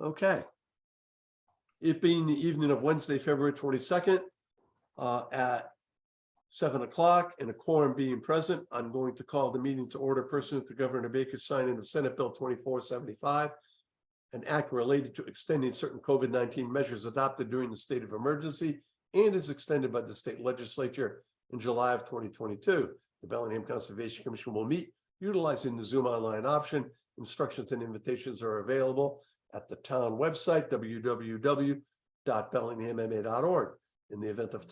Okay. It being the evening of Wednesday, February 22nd, at 7 o'clock and a quorum being present, I'm going to call the meeting to order pursuant to Governor Baker's signing of Senate Bill 2475, an act related to extending certain COVID-19 measures adopted during the state of emergency and is extended by the state legislature in July of 2022. The Bellingham Conservation Commission will meet utilizing the Zoom online option. Instructions and invitations are available at the town website, www.bellinghamma.org. In the event of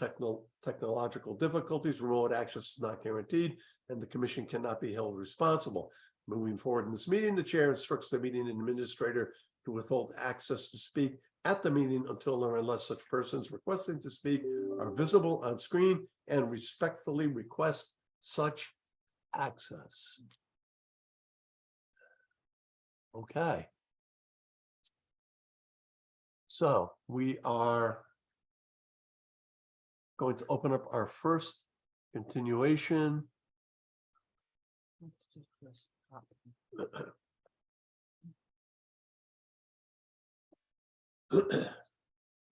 technological difficulties, remote access is not guaranteed, and the commission cannot be held responsible. Moving forward in this meeting, the chair instructs the meeting administrator to withhold access to speak at the meeting until or unless such persons requesting to speak are visible on screen, and respectfully request such access. Okay. So we are going to open up our first continuation. The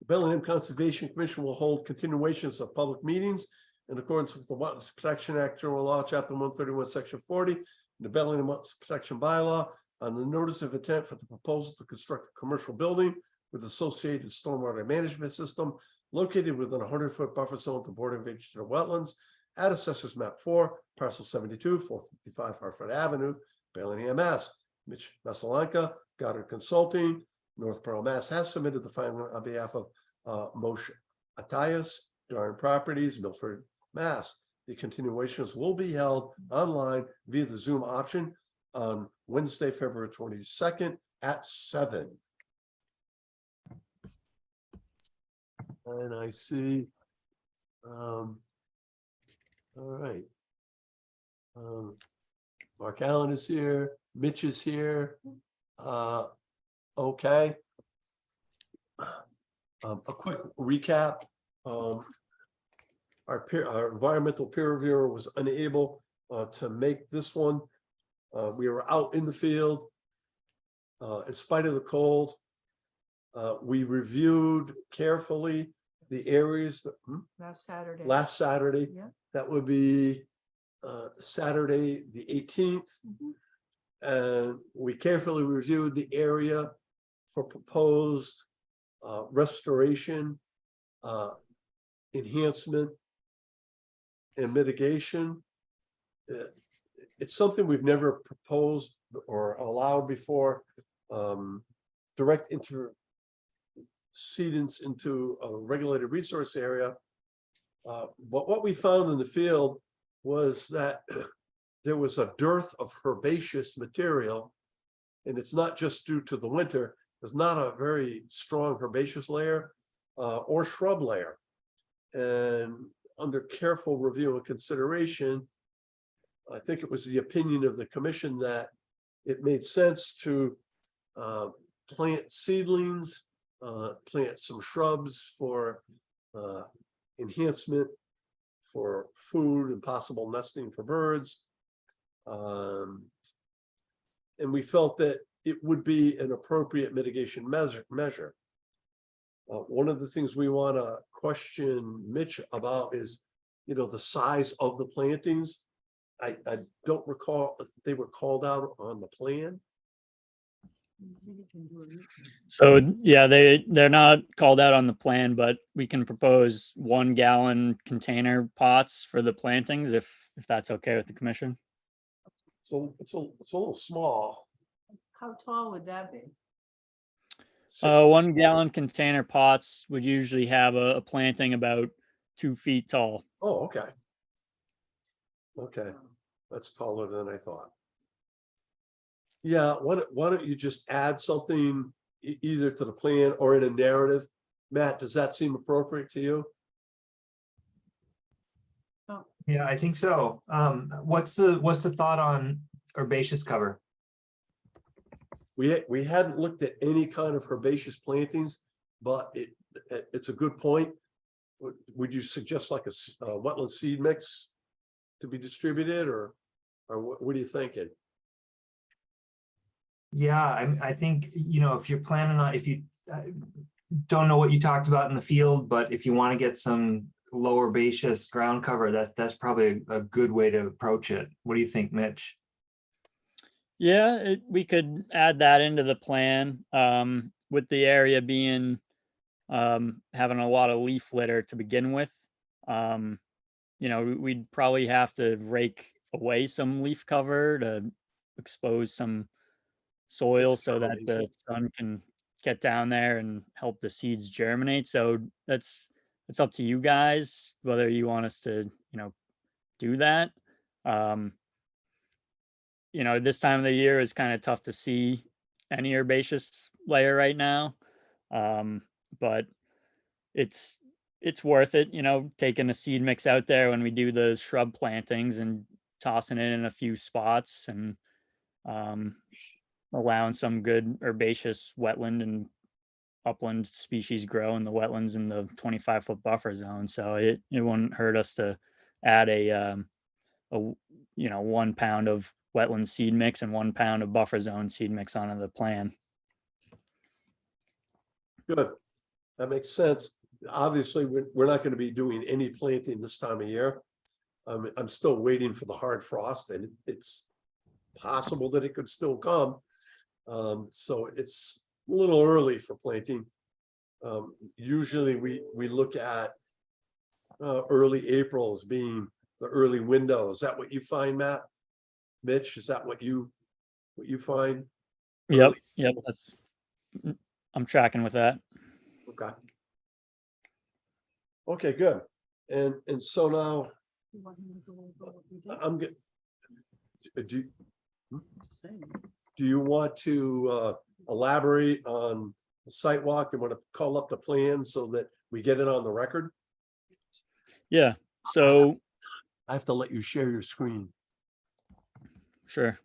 Bellingham Conservation Commission will hold continuations of public meetings in accordance with the Wetlands Protection Act, General Law, Chapter 131, Section 40, and the Bellingham Wetlands Protection Bylaw on the notice of intent for the proposal to construct a commercial building with associated stormwater management system located within a 100-foot buffer zone to border vegetative wetlands at Assessors Map 4, Parcel 72, 455 Hartford Avenue, Bellingham, Mass. Mitch Masalanka, Goddard Consulting, Northborough, Mass. Has submitted the filing on behalf of Moshe Atayas, Darn Properties, Milford, Mass. The continuations will be held online via the Zoom option on Wednesday, February 22nd at 7. And I see, all right. Mark Allen is here, Mitch is here. Okay. A quick recap. Our environmental peer reviewer was unable to make this one. We were out in the field in spite of the cold. We reviewed carefully the areas that last Saturday. Yeah. That would be Saturday the 18th. And we carefully reviewed the area for proposed restoration, enhancement, and mitigation. It's something we've never proposed or allowed before. Direct intercedence into a regulated resource area. But what we found in the field was that there was a dearth of herbaceous material, and it's not just due to the winter. There's not a very strong herbaceous layer or shrub layer. And under careful review and consideration, I think it was the opinion of the commission that it made sense to plant seedlings, plant some shrubs for enhancement, for food and possible nesting for birds. And we felt that it would be an appropriate mitigation measure. One of the things we want to question Mitch about is, the size of the plantings. I don't recall if they were called out on the plan. So yeah, they're not called out on the plan, but we can propose 1 gallon container pots for the plantings if that's okay with the commission. So it's a little small. How tall would that be? 1 gallon container pots would usually have a planting about 2 feet tall. Oh, okay. Okay, that's taller than I thought. Yeah, why don't you just add something either to the plan or in a narrative? Matt, does that seem appropriate to you? Yeah, I think so. What's the thought on herbaceous cover? We hadn't looked at any kind of herbaceous plantings, but it's a good point. Would you suggest like a wetland seed mix to be distributed, or what are you thinking? Yeah, I think, if you're planning on, if you don't know what you talked about in the field, but if you want to get some low herbaceous ground cover, that's probably a good way to approach it. What do you think, Mitch? Yeah, we could add that into the plan, with the area being, having a lot of leaf litter to begin with. Um, we'd probably have to rake away some leaf cover to expose some soil so that the Combination. sun can get down there and help the seeds germinate. So it's up to you guys whether you want us to, do that. Um, this time of the year is kind of tough to see any herbaceous layer right now. Um, but it's it's worth it, taking a seed mix out there when we do the shrub plantings and tossing it in a few spots and um, allowing some good herbaceous wetland and upland species grow in the wetlands in the 25-foot buffer zone. So it wouldn't hurt us to add a 1 pound of wetland seed mix and 1 pound of buffer zone seed mix onto the plan. Good. That makes sense. Obviously, we're not going to be doing any planting this time of year. I'm still waiting for the hard frost, and it's possible that it could still come. So it's a little early for planting. Usually we look at early April as being the early window. Is that what you find, Matt? Mitch, is that what you find? Yep, Early yep, April? I'm tracking with that. Okay. Okay, good. And so now You want him to go over what we did? I'm good. Do Just saying. you want to elaborate on the site walk? You want to call up the plan so that we get it on the record? Yeah, so I have to let you share your screen. sure.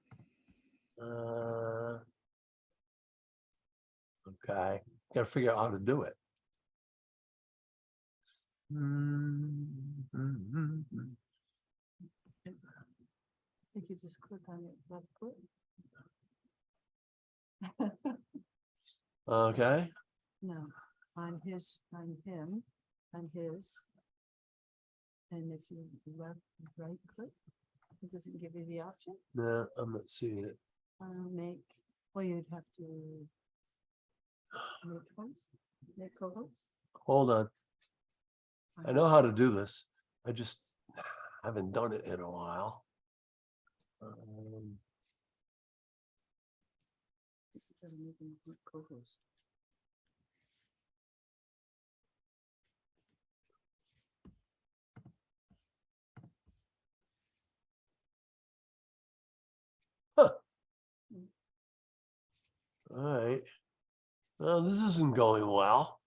Okay, gotta figure out how to do it. I think you just click on it, left click. Okay, No, on his, on him, on his. And if you left, right click, it doesn't give you the option, no, I'm not seeing it. make, well, you'd have to. Make host, make co-host. Hold on, I know how to do this. I just haven't done it in a while. Gotta make him co-host. All right. Well, this isn't going well.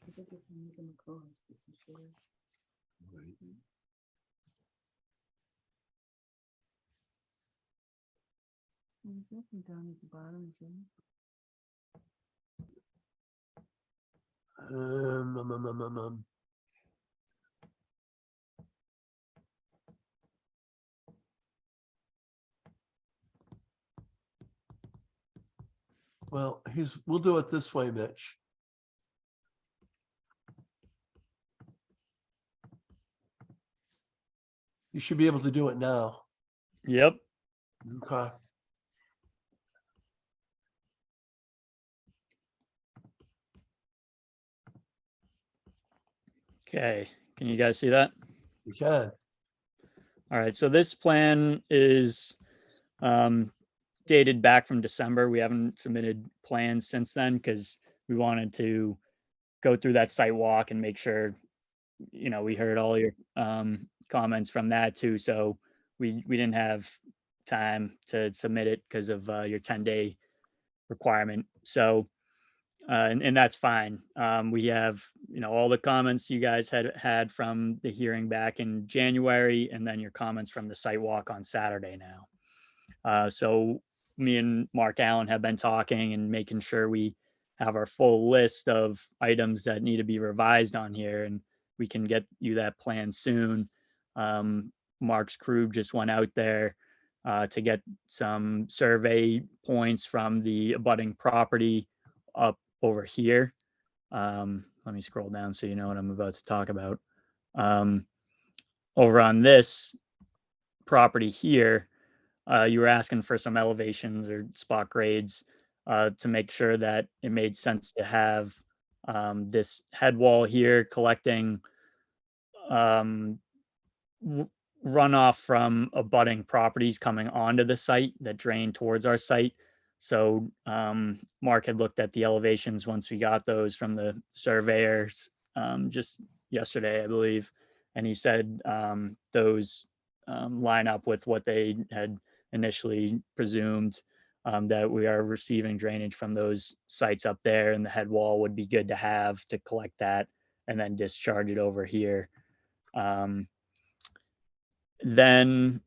I think if you make him a co-host, you can share. Nothing down at the bottom, is there? Um, um, um, um, um, um. Well, we'll do it this way, Mitch. You should be able to do it now. Yep. Okay. Okay, can you guys see that? You can. All right, so this plan is dated back from December. We haven't submitted plans since then because we wanted to go through that site walk and make sure, we heard all your comments from that too. So we didn't have time to submit it because of your 10-day requirement. So and that's fine. We have, all the comments you guys had from the hearing back in January, and then your comments from the site walk on Saturday now. So me and Mark Allen have been talking and making sure we have our full list of items that need to be revised on here, and we can get you that plan soon. Mark's crew just went out there to get some survey points from the abutting property up over here. Let me scroll down so you know what I'm about to talk about. Over on this property here, you were asking for some elevations or spot grades to make sure that it made sense to have this head wall here collecting runoff from abutting properties coming onto the site that drain towards our site. So Mark had looked at the elevations once we got those from the surveyors just yesterday, I believe, and he said those line up with what they had initially presumed, that we are receiving drainage from those sites up there, and the head wall would be good to have to collect that and then discharge it over here. Then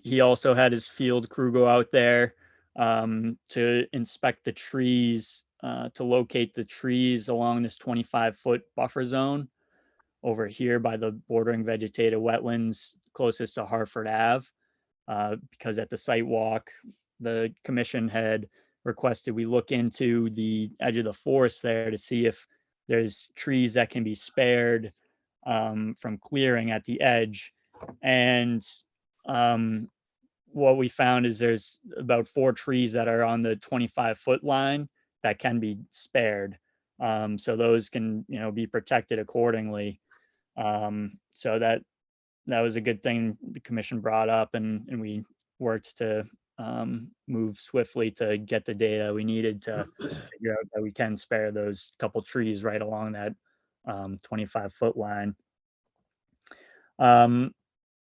he also had his field crew go out there to inspect the trees, to locate the trees along this 25-foot buffer zone over here by the bordering vegetated wetlands closest to Hartford Ave. Because at the site walk, the commission had requested we look into the edge of the forest there to see if there's trees that can be spared from clearing at the edge. And what we found is there's about 4 trees that are on the 25-foot line that can be spared. So those can, be protected accordingly. So that was a good thing the commission brought up, and we worked to move swiftly to get the data we needed to figure out that we can spare those couple trees right along that 25-foot line.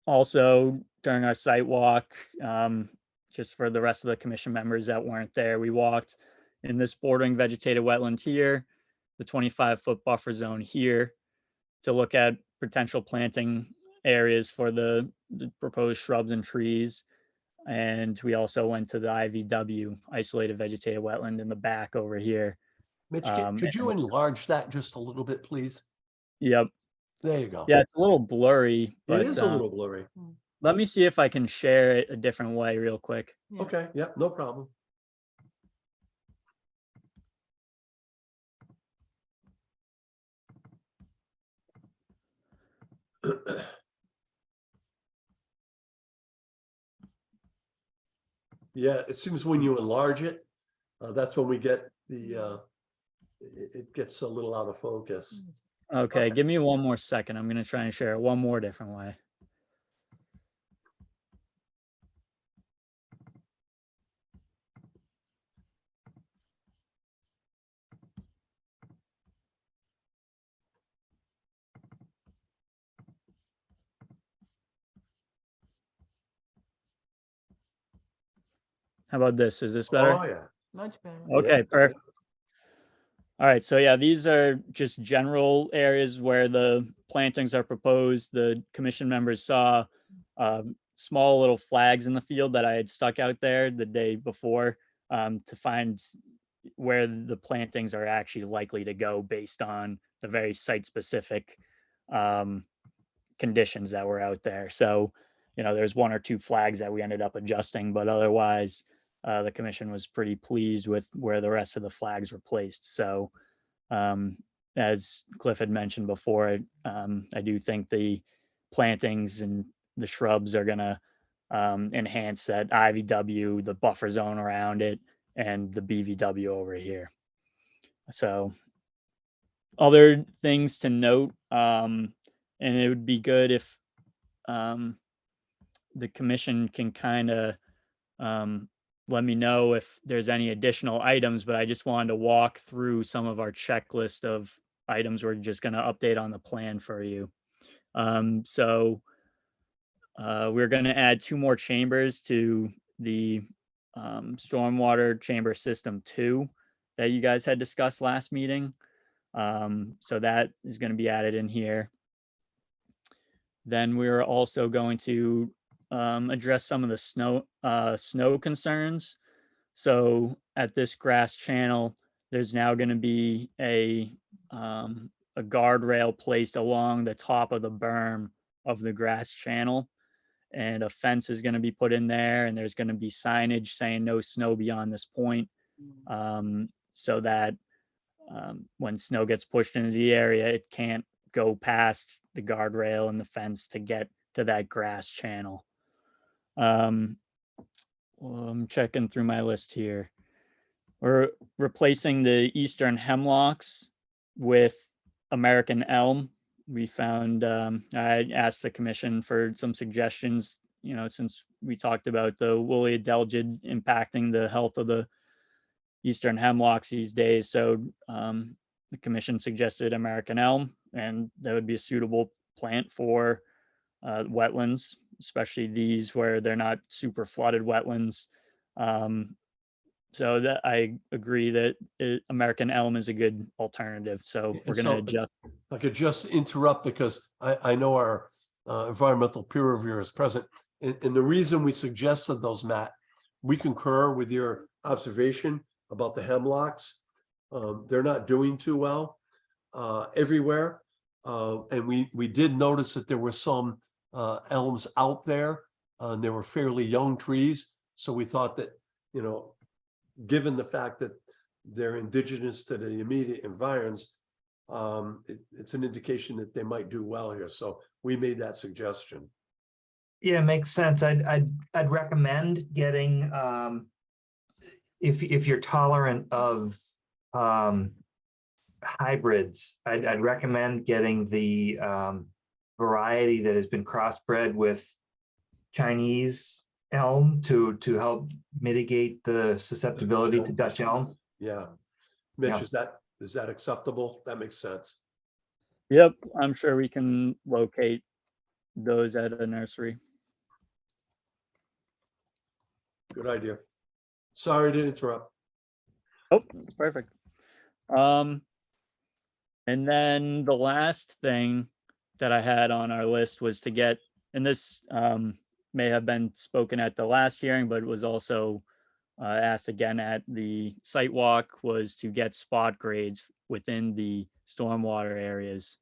Also, during our site walk, just for the rest of the commission members that weren't there, we walked in this bordering vegetated wetland here, the 25-foot buffer zone here, to look at potential planting areas for the proposed shrubs and trees. And we also went to the IVW, isolated vegetated wetland, in the back over here. Mitch, could you enlarge that just a little bit, please? Yep. There you go. Yeah, it's a little blurry, but It is a little blurry. let me see if I can share it a different way real quick. Yeah. Okay, yeah, no problem. Yeah, it seems when you enlarge it, that's when we get the, it gets a little out of focus. Okay, Okay. give me one more second. I'm going to try and share it one more different way. How about this? Is this better? Oh, yeah. Much better. Okay, Yeah. perfect. All right, so yeah, these are just general areas where the plantings are proposed. The commission members saw small little flags in the field that I had stuck out there the day before to find where the plantings are actually likely to go based on the very site-specific conditions that were out there. So, there's 1 or 2 flags that we ended up adjusting, but otherwise, the commission was pretty pleased with where the rest of the flags were placed. So, as Cliff had mentioned before, I do think the plantings and the shrubs are going to enhance that IVW, the buffer zone around it, and the BVW over here. So, other things to note, and it would be good if the commission can kind of let me know if there's any additional items, but I just wanted to walk through some of our checklist of items we're just going to update on the plan for you. So we're going to add 2 more chambers to the stormwater chamber system 2 that you guys had discussed last meeting. So that is going to be added in here. Then we're also going to address some of the snow concerns. So at this grass channel, there's now going to be a guardrail placed along the top of the berm of the grass channel. and a fence is going to be put in there, and there's going to be signage saying no snow beyond this point, so that when snow gets pushed into the area, it can't go past the guardrail and the fence to get to that grass channel. Well, I'm checking through my list here. We're replacing the eastern hemlocks with American elm. We found, I asked the commission for some suggestions, since we talked about the woolly adelgid impacting the health of the eastern hemlocks these days. So the commission suggested American elm, and that would be a suitable plant for wetlands, especially these where they're not super flooded wetlands. So that I agree that American elm is a good alternative. So And we're going to adjust. I could just interrupt because I know our environmental peer reviewer is present. And the reason we suggested those, Matt, we concur with your observation about the hemlocks. They're not doing too well everywhere. And we did notice that there were some elms out there, and they were fairly young trees. So we thought that, given the fact that they're indigenous to the immediate environs, it's an indication that they might do well here. So we made that suggestion. Yeah, makes sense. I'd recommend getting, if you're tolerant of hybrids, I'd recommend getting the variety that has been crossbred with Chinese elm to help mitigate the susceptibility to Dutch elm. Yeah. Mitch, Yeah. is that acceptable? That makes sense. Yep, I'm sure we can locate those at a nursery. Good idea. Sorry to interrupt. Oh, it's perfect. And then the last thing that I had on our list was to get, and this may have been spoken at the last hearing, but it was also asked again at the site walk, was to get spot grades within the stormwater areas.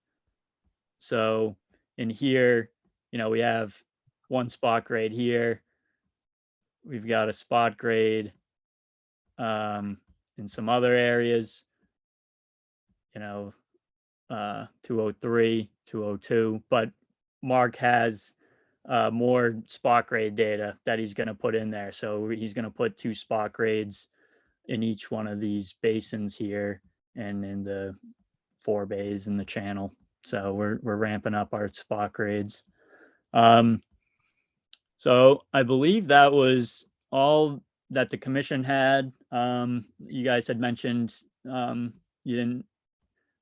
So in here, we have one spot grade here. We've got a spot grade in some other areas, 203, 202, but Mark has more spot grade data that he's going to put in there. So he's going to put 2 spot grades in each one of these basins here and in the 4 bays in the channel. So we're ramping up our spot grades. So I believe that was all that the commission had. You guys had mentioned you didn't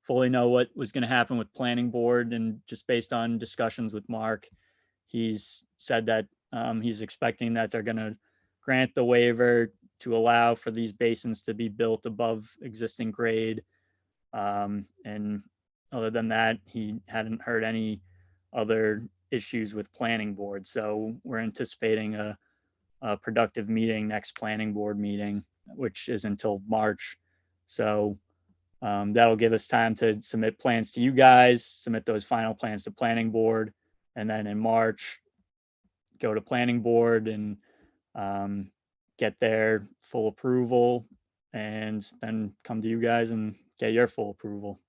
fully know what was going to happen with planning board, and just based on discussions with Mark, he's said that he's expecting that they're going to grant the waiver to allow for these basins to be built above existing grade. And other than that, he hadn't heard any other issues with planning board. So we're anticipating a productive meeting next planning board meeting, which is until March. So that'll give us time to submit plans to you guys, submit those final plans to planning board, and then in March, go to planning board and get their full approval, and then come to you guys and get your full approval.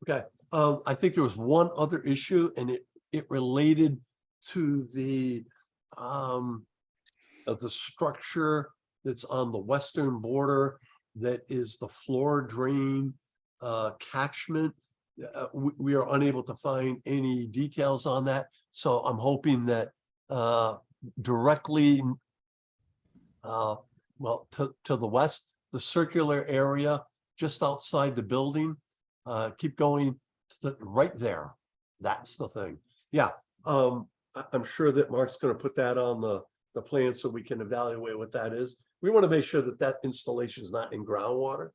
Okay. I think there was one other issue, and it related to the structure that's on the western border that is the floor drain catchment. We are unable to find any details on that. So I'm hoping that directly to the west, the circular area just outside the building, keep going to right there. That's the thing. Yeah. I'm sure that Mark's going to put that on the plan so we can evaluate what that is. We want to make sure that that installation is not in groundwater.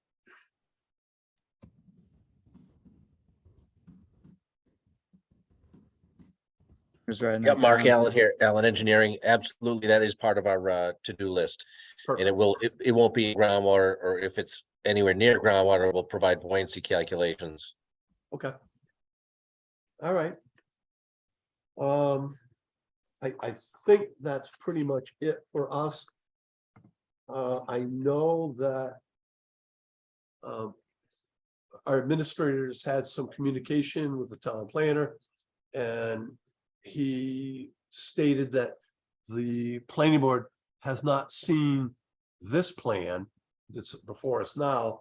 Yeah, Mark Allen here, Allen Engineering. Absolutely, that is part of our to-do list. Perfect. And it won't be groundwater, or if it's anywhere near groundwater, we'll provide buoyancy calculations. Okay. All right. I think that's pretty much it for us. I know that our administrators had some communication with the town planner, and he stated that the planning board has not seen this plan that's before us now,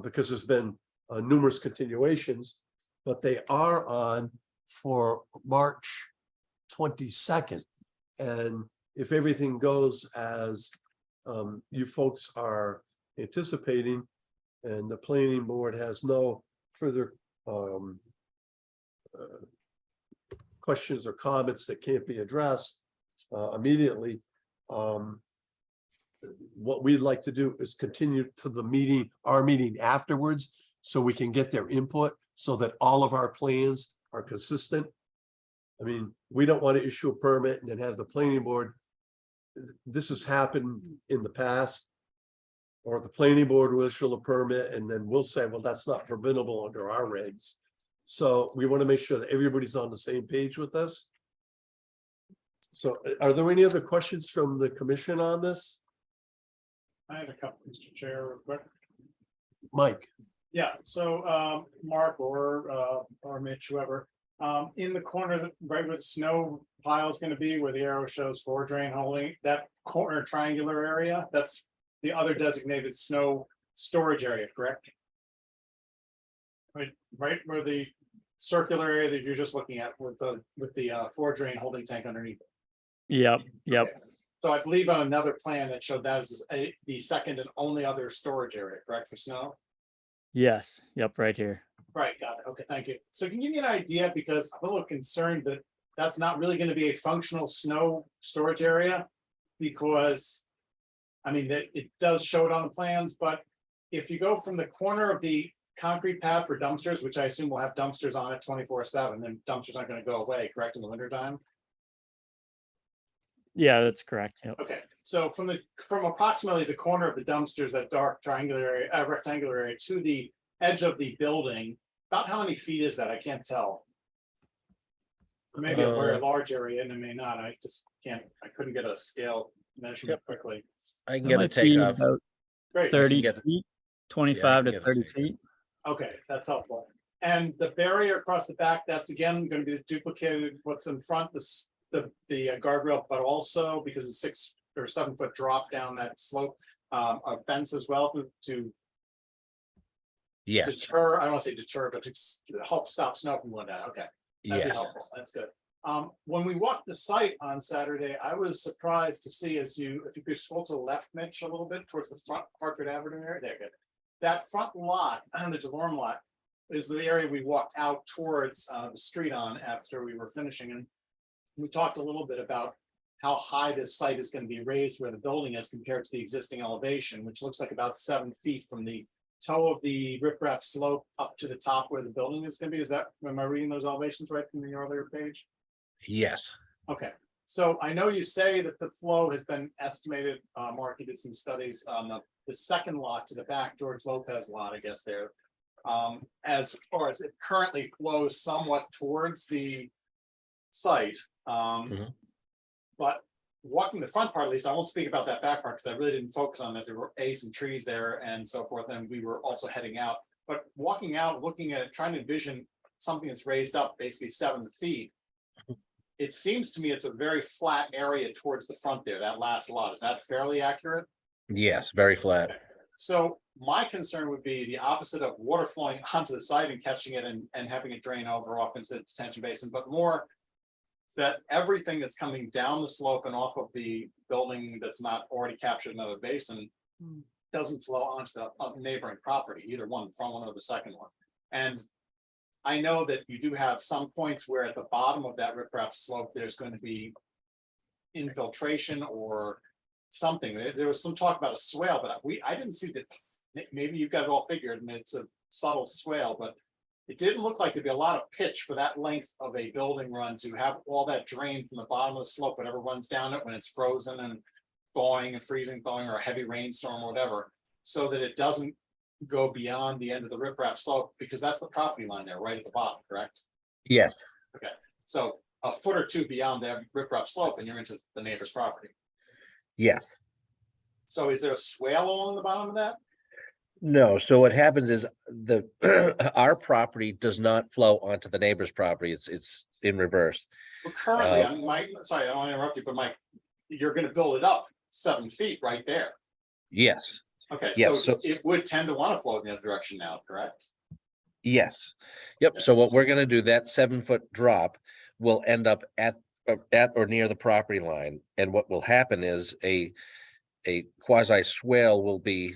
because there's been numerous continuations, but they are on for March 22nd. And if everything goes as you folks are anticipating, and the planning board has no further questions or comments that can't be addressed immediately, what we'd like to do is continue to the meeting, our meeting afterwards, so we can get their input, so that all of our plans are consistent. I mean, we don't want to issue a permit and then have the planning board. This has happened in the past. Or the planning board will issue a permit and then we'll say, well, that's not permissible under our regs. So we want to make sure that everybody's on the same page with us. So are there any other questions from the commission on this? I have a couple, Mr. Chair, real quick. Mike? Yeah, so Mark or Mitch, whoever, in the corner, right where the snow pile is gonna be, where the arrow shows floor drain holding, that corner triangular area, that's the other designated snow storage area, correct? Right where the circular area that you're just looking at with the floor drain holding tank underneath. Yep. Okay. So I believe on another plan that showed that as the second and only other storage area, correct, for snow? Yes. Yep. Right here. Right, got it. Okay, thank you. So can you give me an idea, because I'm a little concerned that that's not really going to be a functional snow storage area, because I mean, it does show it on the plans, but if you go from the corner of the concrete pad for dumpsters, which I assume will have dumpsters on it 24/7, then dumpsters aren't going to go away, correct, in the winter time? Yeah, that's correct. Yep. Okay, so from approximately the corner of the dumpsters, that dark triangular area, rectangular area, to the edge of the building, about how many feet is that? I can't tell. Maybe a very large area, and it may not. I just can't. I couldn't get a scale measurement quickly. I can It get a might be takeoff. about Great. 30 get it. feet, 25 can to get a 30 takeoff. feet. Okay, that's helpful. And the barrier across the back, that's again going to be duplicated. What's in front, the guardrail, but also because it's 6 or 7 foot drop down that slope, a fence as well to Yes, deter. I don't want to say deter, but to help stop snow from going down. Okay. That'd be yes. helpful. That's good. When we walked the site on Saturday, I was surprised to see if you could scroll to the left, Mitch, a little bit towards the front Hartford Avenue area. There, good. That front lot, the Delorme lot, is the area we walked out towards the street on after we were finishing. And we talked a little bit about how high this site is going to be raised where the building is compared to the existing elevation, which looks like about 7 feet from the toe of the riprap slope up to the top where the building is going to be. Is that, am I reading those elevations right from the earlier page? Yes, Okay, so I know you say that the flow has been estimated, Mark, you did some studies on the second lot to the back, George Lopez lot, I guess there. As far as it currently flows somewhat towards the site. But walking the front part, at least, I won't speak about that back part because I really didn't focus on that. There were some trees there and so forth, and we were also heading out. But walking out, looking at it, trying to envision something that's raised up basically 7 feet. It seems to me it's a very flat area towards the front there, that last lot. Is that fairly accurate? yes, very flat. So my concern would be the opposite of water flowing onto the site and catching it and having it drain over off into the detention basin, but more that everything that's coming down the slope and off of the building that's not already captured in another basin doesn't flow onto the neighboring property, either one, the front one or the second one. And I know that you do have some points where at the bottom of that riprap slope, there's going to be infiltration or something. There was some talk about a swale, but I didn't see that. Maybe you've got it all figured and it's a subtle swale, but it didn't look like there'd be a lot of pitch for that length of a building run to have all that drain from the bottom of the slope, whatever runs down it when it's frozen and thawing and freezing, thawing, or a heavy rainstorm or whatever, so that it doesn't go beyond the end of the riprap slope, because that's the property line there, right at the bottom, correct? Yes, Okay, so a foot or two beyond that riprap slope and you're into the neighbor's property. Yes. So is there a swale along the bottom of that? No, so what happens is the, our property does not flow onto the neighbor's property. It's in reverse. Well, currently, Uh, I'm Mike, sorry, I don't want to interrupt you, but Mike, you're gonna build it up 7 feet right there. Yes, Okay, Yes, so so- it would tend to want to flow in the other direction now, correct? yes. Yep, so what we're gonna do, that 7-foot drop will end up at or near the property line. And what will happen is a quasi swale will be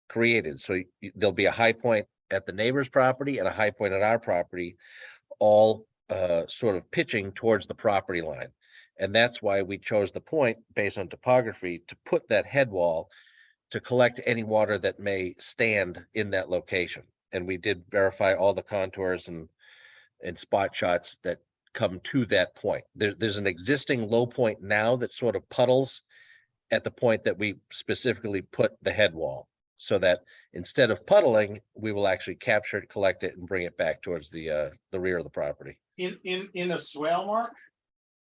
created. So there'll be a high point at the neighbor's property and a high point at our property, all sort of pitching towards the property line. And that's why we chose the point based on topography to put that head wall to collect any water that may stand in that location. And we did verify all the contours and spot shots that come to that point. There's an existing low point now that sort of puddles at the point that we specifically put the head wall, so that instead of puddling, we will actually capture it, collect it, and bring it back towards the rear of the property. In a swale, Mark?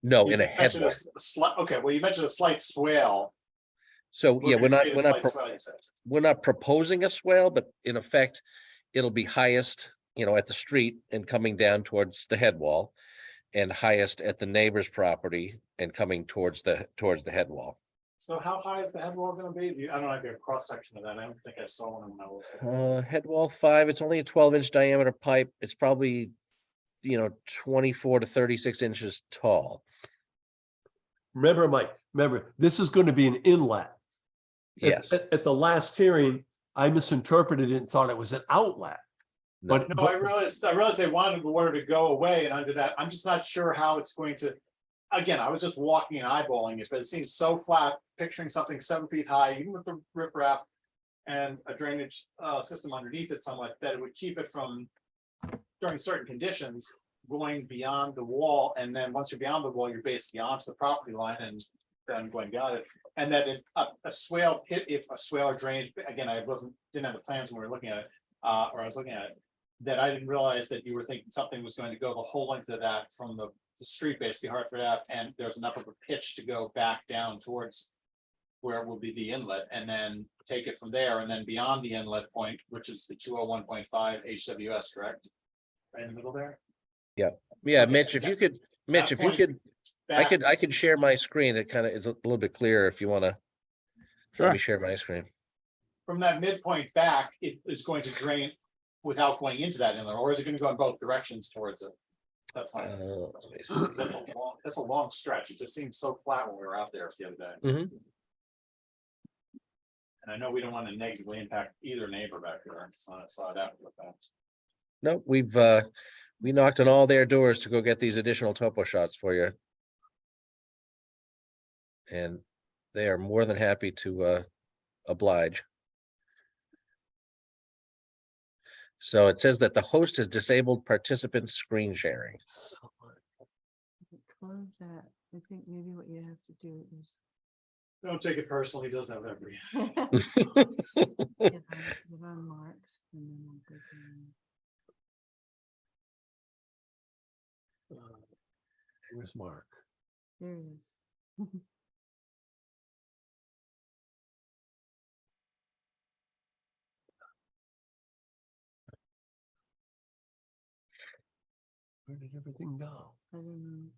No, You in a just head mentioned wall. slight, okay, well, you mentioned a slight swale. So yeah, Create a slight swale, you said. we're not proposing a swale, but in effect, it'll be highest, at the street and coming down towards the head wall, and highest at the neighbor's property and coming towards the head wall. So how high is the head wall gonna be? I don't know, if you have a cross section of that. I don't think I saw one when I was. Head wall 5, it's only a 12-inch diameter pipe. It's probably, 24 to 36 inches tall. Remember, Mike, this is going to be an inlet. Yes. At the last hearing, I misinterpreted it and thought it was an outlet. No. But, No, I realized they wanted the water to go away, and under that, I'm just not sure how it's going to. Again, I was just walking and eyeballing it, but it seems so flat, picturing something 7 feet high, even with the riprap and a drainage system underneath it somewhat, that it would keep it from, during certain conditions, going beyond the wall. And then once you're beyond the wall, you're basically onto the property line and then going beyond it. And that a swale pit, if a swale or drainage, again, didn't have the plans when we were looking at it, or I was looking at it, that I didn't realize that you were thinking something was going to go the whole length of that from the street, basically Hartford Ave, and there's enough of a pitch to go back down towards where it will be the inlet, and then take it from there, and then beyond the inlet point, which is the 201.5 HWS, correct? Right in the middle there? Yeah, Okay, Mitch, if you could, I could share my screen. It kind of is a little bit clearer if you want to. Let Sure. me share my screen. From that midpoint back, it is going to drain without going into that inlet, or is it gonna go in both directions towards it? That's fine. Let me see. That's a long stretch. It just seems so flat when we were out there the other day. Mhm. And I know we don't want to negatively impact either neighbor back there. I saw that with that. No, we knocked on all their doors to go get these additional topo shots for you. And they are more than happy to oblige. So it says that the host has disabled participant screen sharing. Close that. I think maybe what you have to do is. Don't take it personally. He doesn't have every. Get on Mark's and then we'll go down. where's Mark? There it is. Where did everything go? I don't know.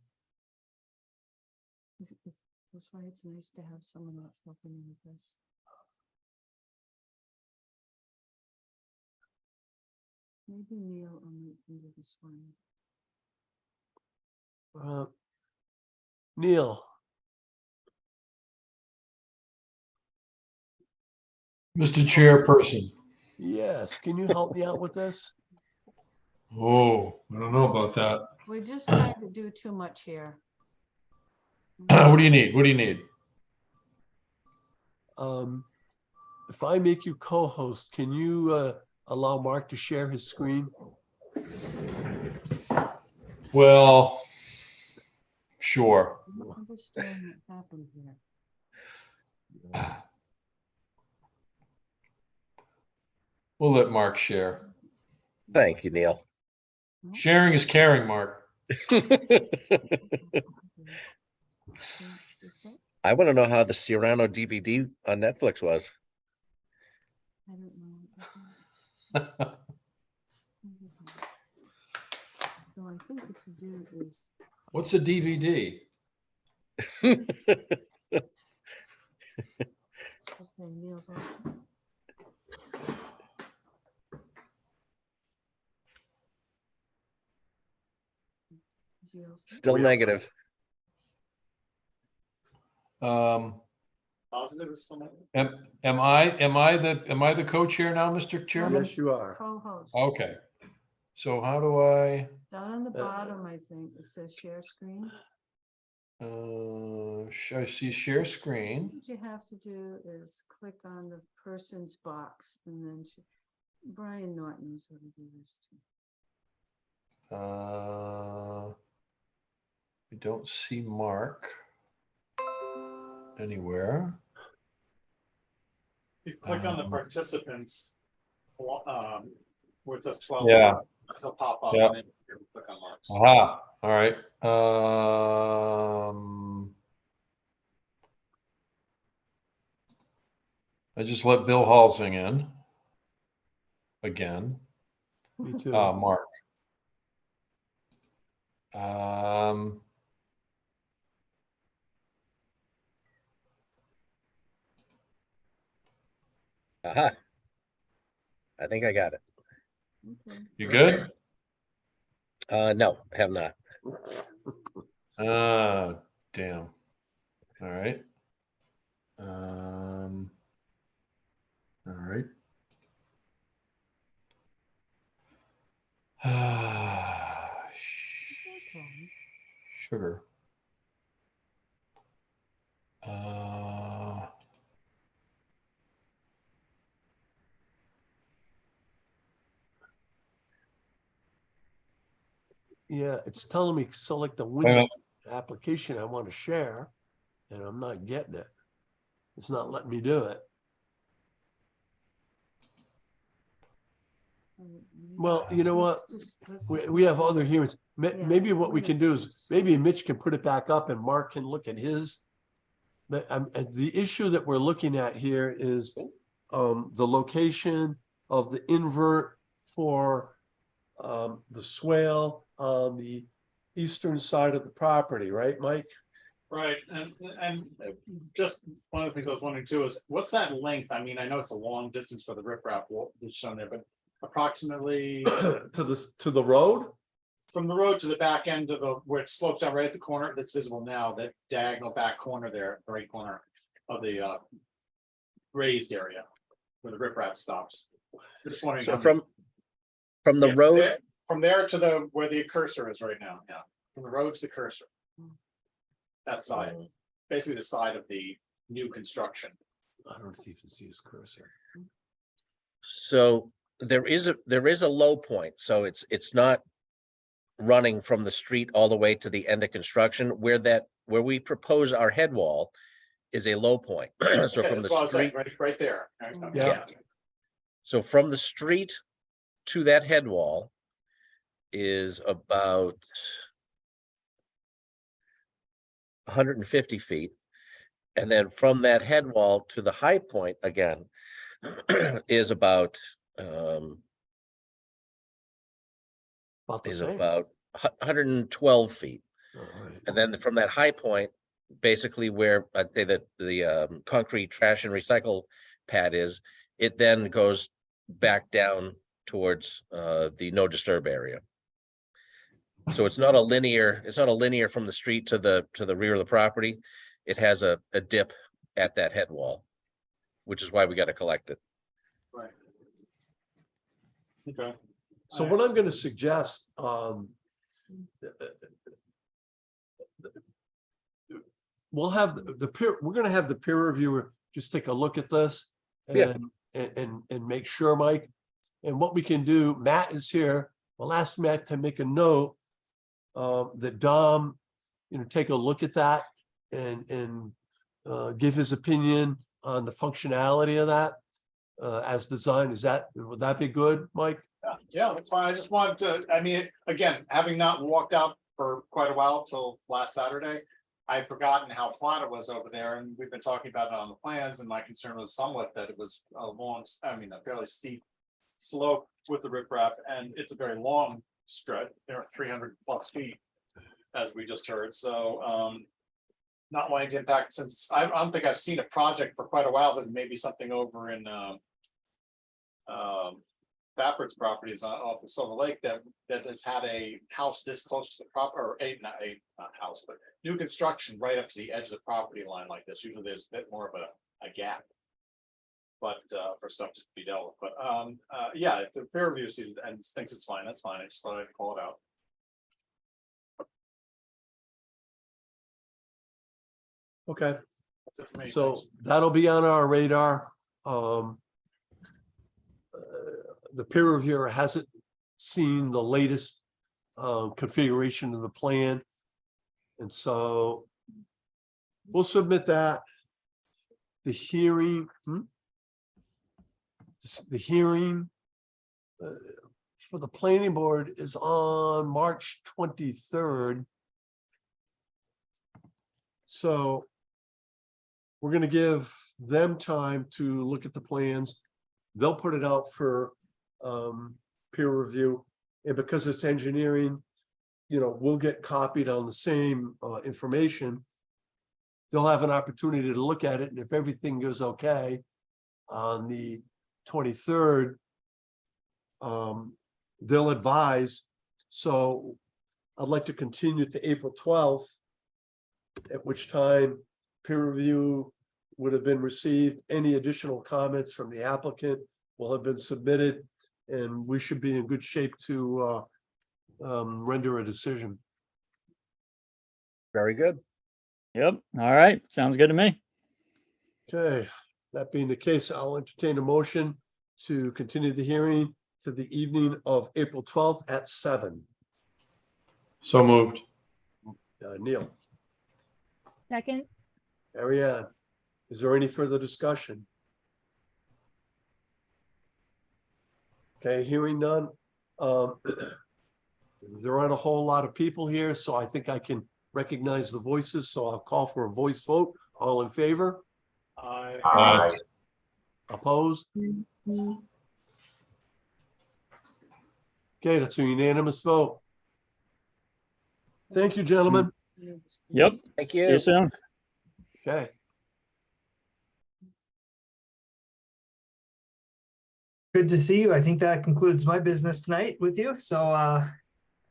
That's why it's nice to have someone else helping you with this. Maybe Neil on the end of this one. Neil, Mr. Chairperson. yes, can you help me out with this? Oh, I don't know about that. We're just trying to do too much here. What do you need? What do you need? If I make you co-host, can you allow Mark to share his screen? Well, sure. I don't understand what happened here. We'll let Mark share. Thank you, Neil. Sharing is caring, Mark. I want to know how the Cyrano DVD on Netflix was. I don't know. So I think what to do is, What's a DVD? okay, Neil's also. Is he also? Still Yeah. negative. Positive is still negative. Am I the co-chair now, Mr. Chairman? Yes, you are. Co-host. Okay. So how do I, Down on the bottom, I think, it says share screen. I see share screen? What you have to do is click on the person's box and then Brian Norton knows how to do this too. I don't see Mark anywhere. You click on the participants, where it says 12. Yeah. They'll pop up Yeah. and then you click on marks. Aha, all right. I just let Bill Halsing in. Again. Me too. Mark. Aha. I think I got it. Okay. You good? No, have not. Damn. All right. All right. Okay. Sugar. Yeah, it's telling me select the Wait a window minute. application I want to share, and I'm not getting it. It's not letting me do it. Well, you know what? We have other hearings. Yeah, Maybe what we one can of do is, these. maybe Mitch can put it back up and Mark can look at his. But the issue that we're looking at here is the location of the invert for the swale on the eastern side of the property, right, Mike? Right, and just one of the things I was wondering too is, what's that length? I mean, I know it's a long distance for the riprap wall that's shown there, but approximately To the road? from the road to the back end of the, where it slopes down right at the corner that's visible now, that diagonal back corner there, the right corner of the raised area where the riprap stops. Just wondering. So how many- from the Yeah, road, from there to the, where the cursor is right now, yeah, from the road to the cursor. That side, basically the side of the new construction. I don't see if you see his cursor. so there is a low point, so it's not running from the street all the way to the end of construction. Where we propose our head wall is a low point. So Okay, from that's the what I was saying, street, right there. Yeah. so from the street to that head wall is about 150 feet. And then from that head wall to the high point again is about About the is same. about 112 feet. All right. And then from that high point, basically where I'd say that the concrete trash and recycle pad is, it then goes back down towards the no disturb area. So it's not a linear from the street to the rear of the property. It has a dip at that head wall, which is why we got to collect it. Right. Okay. So what I'm gonna suggest, we'll have the peer, we're gonna have the peer reviewer just take a look at this. Yeah. And make sure, Mike, and what we can do, Matt is here, we'll ask Matt to make a note. That Dom, take a look at that and give his opinion on the functionality of that. As designed, would that be good, Mike? Yeah, that's fine. I just wanted to, I mean, again, having not walked out for quite a while till last Saturday. I'd forgotten how flat it was over there, and we've been talking about it on the plans, and my concern was somewhat that it was a a fairly steep slope with the riprap, and it's a very long stretch. There are 300+ feet, as we just heard, so not wanting to impact, since I don't think I've seen a project for quite a while, but maybe something over in Stafford's properties off of Silver Lake that has had a house this close to the proper, or not house, but new construction right up to the edge of the property line like this. Usually there's a bit more of a gap. But for stuff to be dealt with. But yeah, if the peer review sees it and thinks it's fine, that's fine. I just thought I'd call it out. Okay, That's it for me. so Thanks. that'll be on our radar. The peer reviewer hasn't seen the latest configuration of the plan. And so we'll submit that. The hearing. The hearing for the planning board is on March 23rd. So we're going to give them time to look at the plans. They'll put it out for peer review. And because it's engineering, we'll get copied on the same information. They'll have an opportunity to look at it. And if everything goes okay on the 23rd, they'll advise. So I'd like to continue to April 12th, at which time peer review would have been received. Any additional comments from the applicant will have been submitted, and we should be in good shape to render a decision. Very good. Yep. All right. Sounds good to me. Okay, that being the case, I'll entertain a motion to continue the hearing to the evening of April 12th at 7. So moved. Neil, Second, Ariane, is there any further discussion? Okay, hearing none. There aren't a whole lot of people here, so I think I can recognize the voices. So I'll call for a voice vote. All in favor? Aye. Opposed? Okay, that's a unanimous vote. Thank you, gentlemen. Yep. Thank See you you. soon. Okay. Good to see you. I think that concludes my business tonight with you. So I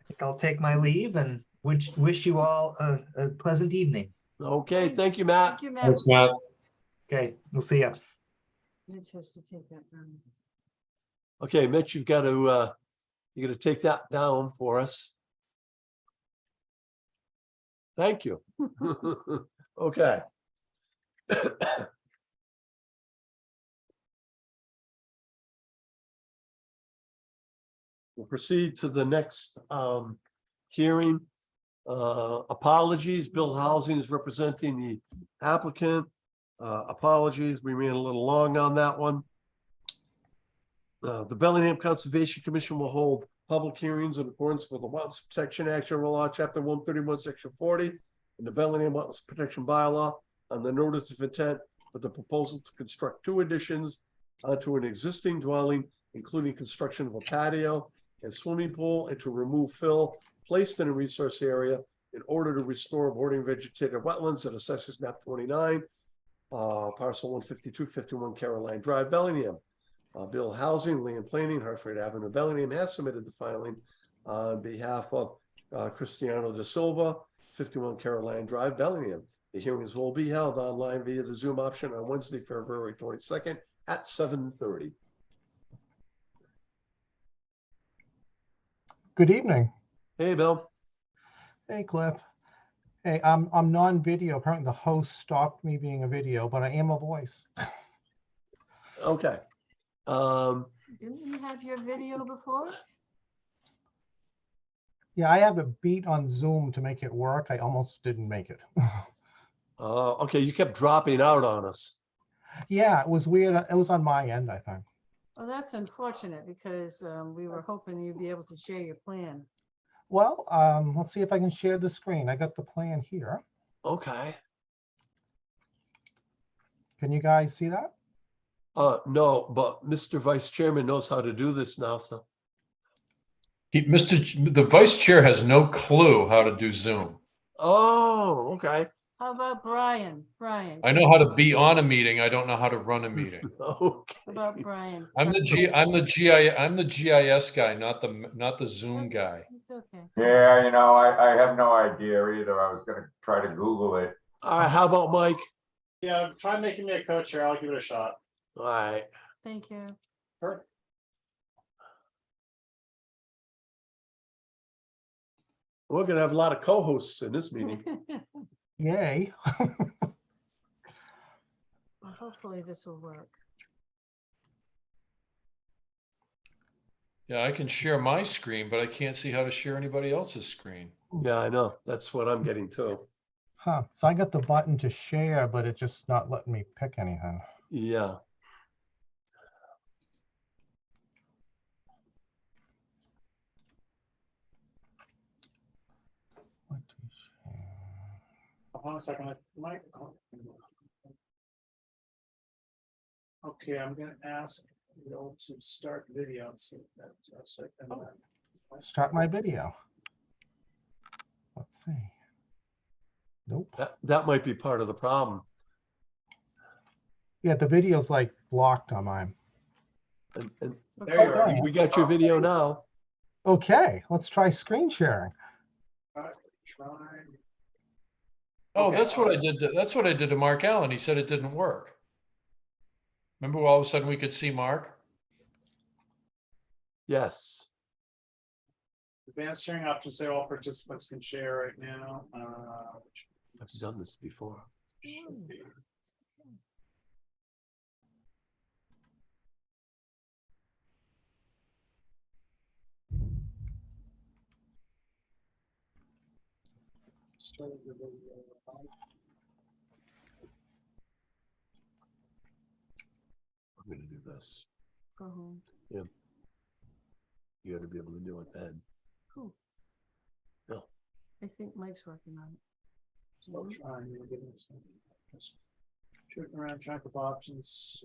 think I'll take my leave and wish you all a pleasant evening. Okay, thank you, Matt. Thank you, Matt. Thanks, Matt. Okay, we'll see you. Mitch has to take that down. Okay, Mitch, you got to take that down for us. Thank you. Okay. We'll proceed to the next hearing. Apologies, Bill Housing is representing the applicant. Apologies, we ran a little long on that one. The Bellingham Conservation Commission will hold public hearings in accordance with the Wetlands Protection Act, General Law, Chapter 131, Section 40, and the Bellingham Wetlands Protection Bylaw on the notice of intent for the proposal to construct 2 additions onto an existing dwelling, including construction of a patio and swimming pool, and to remove fill placed in a resource area in order to restore bordering vegetated wetlands at Assessors Map 29, parcel 15251 Caroline Drive, Bellingham. Bill Housing, Land Planning, Hartford Avenue, Bellingham has submitted the filing on behalf of Cristiano da Silva, 51 Caroline Drive, Bellingham. The hearings will be held online via the Zoom option on Wednesday, February 22nd at 7:30. Good evening. Hey, Bill. Hey, Cliff. Hey, I'm non-video. Apparently the host stopped me being a video, but I am a voice. Okay. Didn't you have your video before? Yeah, I have a beat on Zoom to make it work. I almost didn't make it. Okay, you kept dropping out on us. Yeah, it was weird. It was on my end, I think. Oh, that's unfortunate because we were hoping you'd be able to share your plan. Well, let's see if I can share the screen. I got the plan here. Okay. Can you guys see that? No, but Mr. Vice Chairman knows how to do this now, so. The vice chair has no clue how to do Zoom. Oh, okay. How about Brian? Brian? I know how to be on a meeting. I don't know how to run a meeting. Okay. How about Brian? I'm the GIS guy, not the Zoom guy. It's okay. Yeah, I have no idea either. I was gonna try to Google it. All right, how about Mike? Yeah, try making me a co-chair. I'll give it a shot. All right. Thank you. Sure. We're gonna have a lot of co-hosts in this meeting. Yay. Well, hopefully this will work. Yeah, I can share my screen, but I can't see how to share anybody else's screen. Yeah, I know. That's what I'm getting too. Huh. So I got the button to share, but it's just not letting me pick anything. Yeah. What to share? Hold on a second, Mike. Okay, I'm gonna ask Bill to start video and see if that's right. And then- Start my video. Let's see. Nope. That might be part of the problem. Yeah, the video's like blocked on mine. And There you are. we got your video now. Okay, let's try screen sharing. Try. Oh, Okay. that's what I did. That's what I did to Mark Allen. He said it didn't work. Remember, all of a sudden we could see Mark? Yes. Advanced sharing options say all participants can share right now. Which I've done this before. should be- Start the video. I'm gonna do this. Go home. You gotta be able to do it then. Cool. No. I think Mike's working on it. Still trying to get this. Just shooting around, track of options.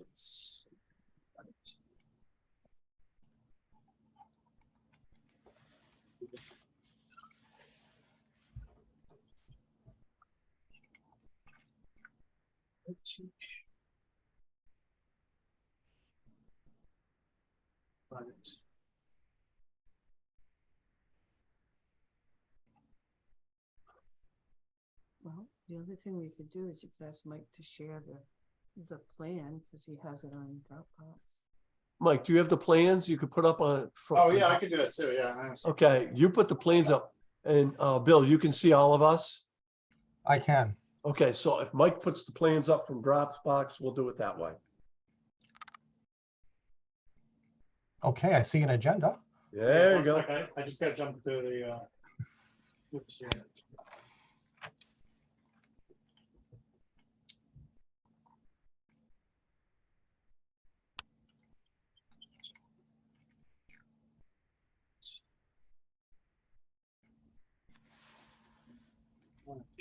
Right. Well, the other thing we could do is you could ask Mike to share the plan because he has it on Dropbox. Mike, do you have the plans you could put up on? Oh, yeah, I could do that too, yeah. I understand. Okay, you put the plans up and Bill, you can see all of us. I can. Okay, so if Mike puts the plans up from Dropbox, we'll do it that way. Okay, I see an agenda. There you One go. sec, I just gotta jump through the. Oops, yeah.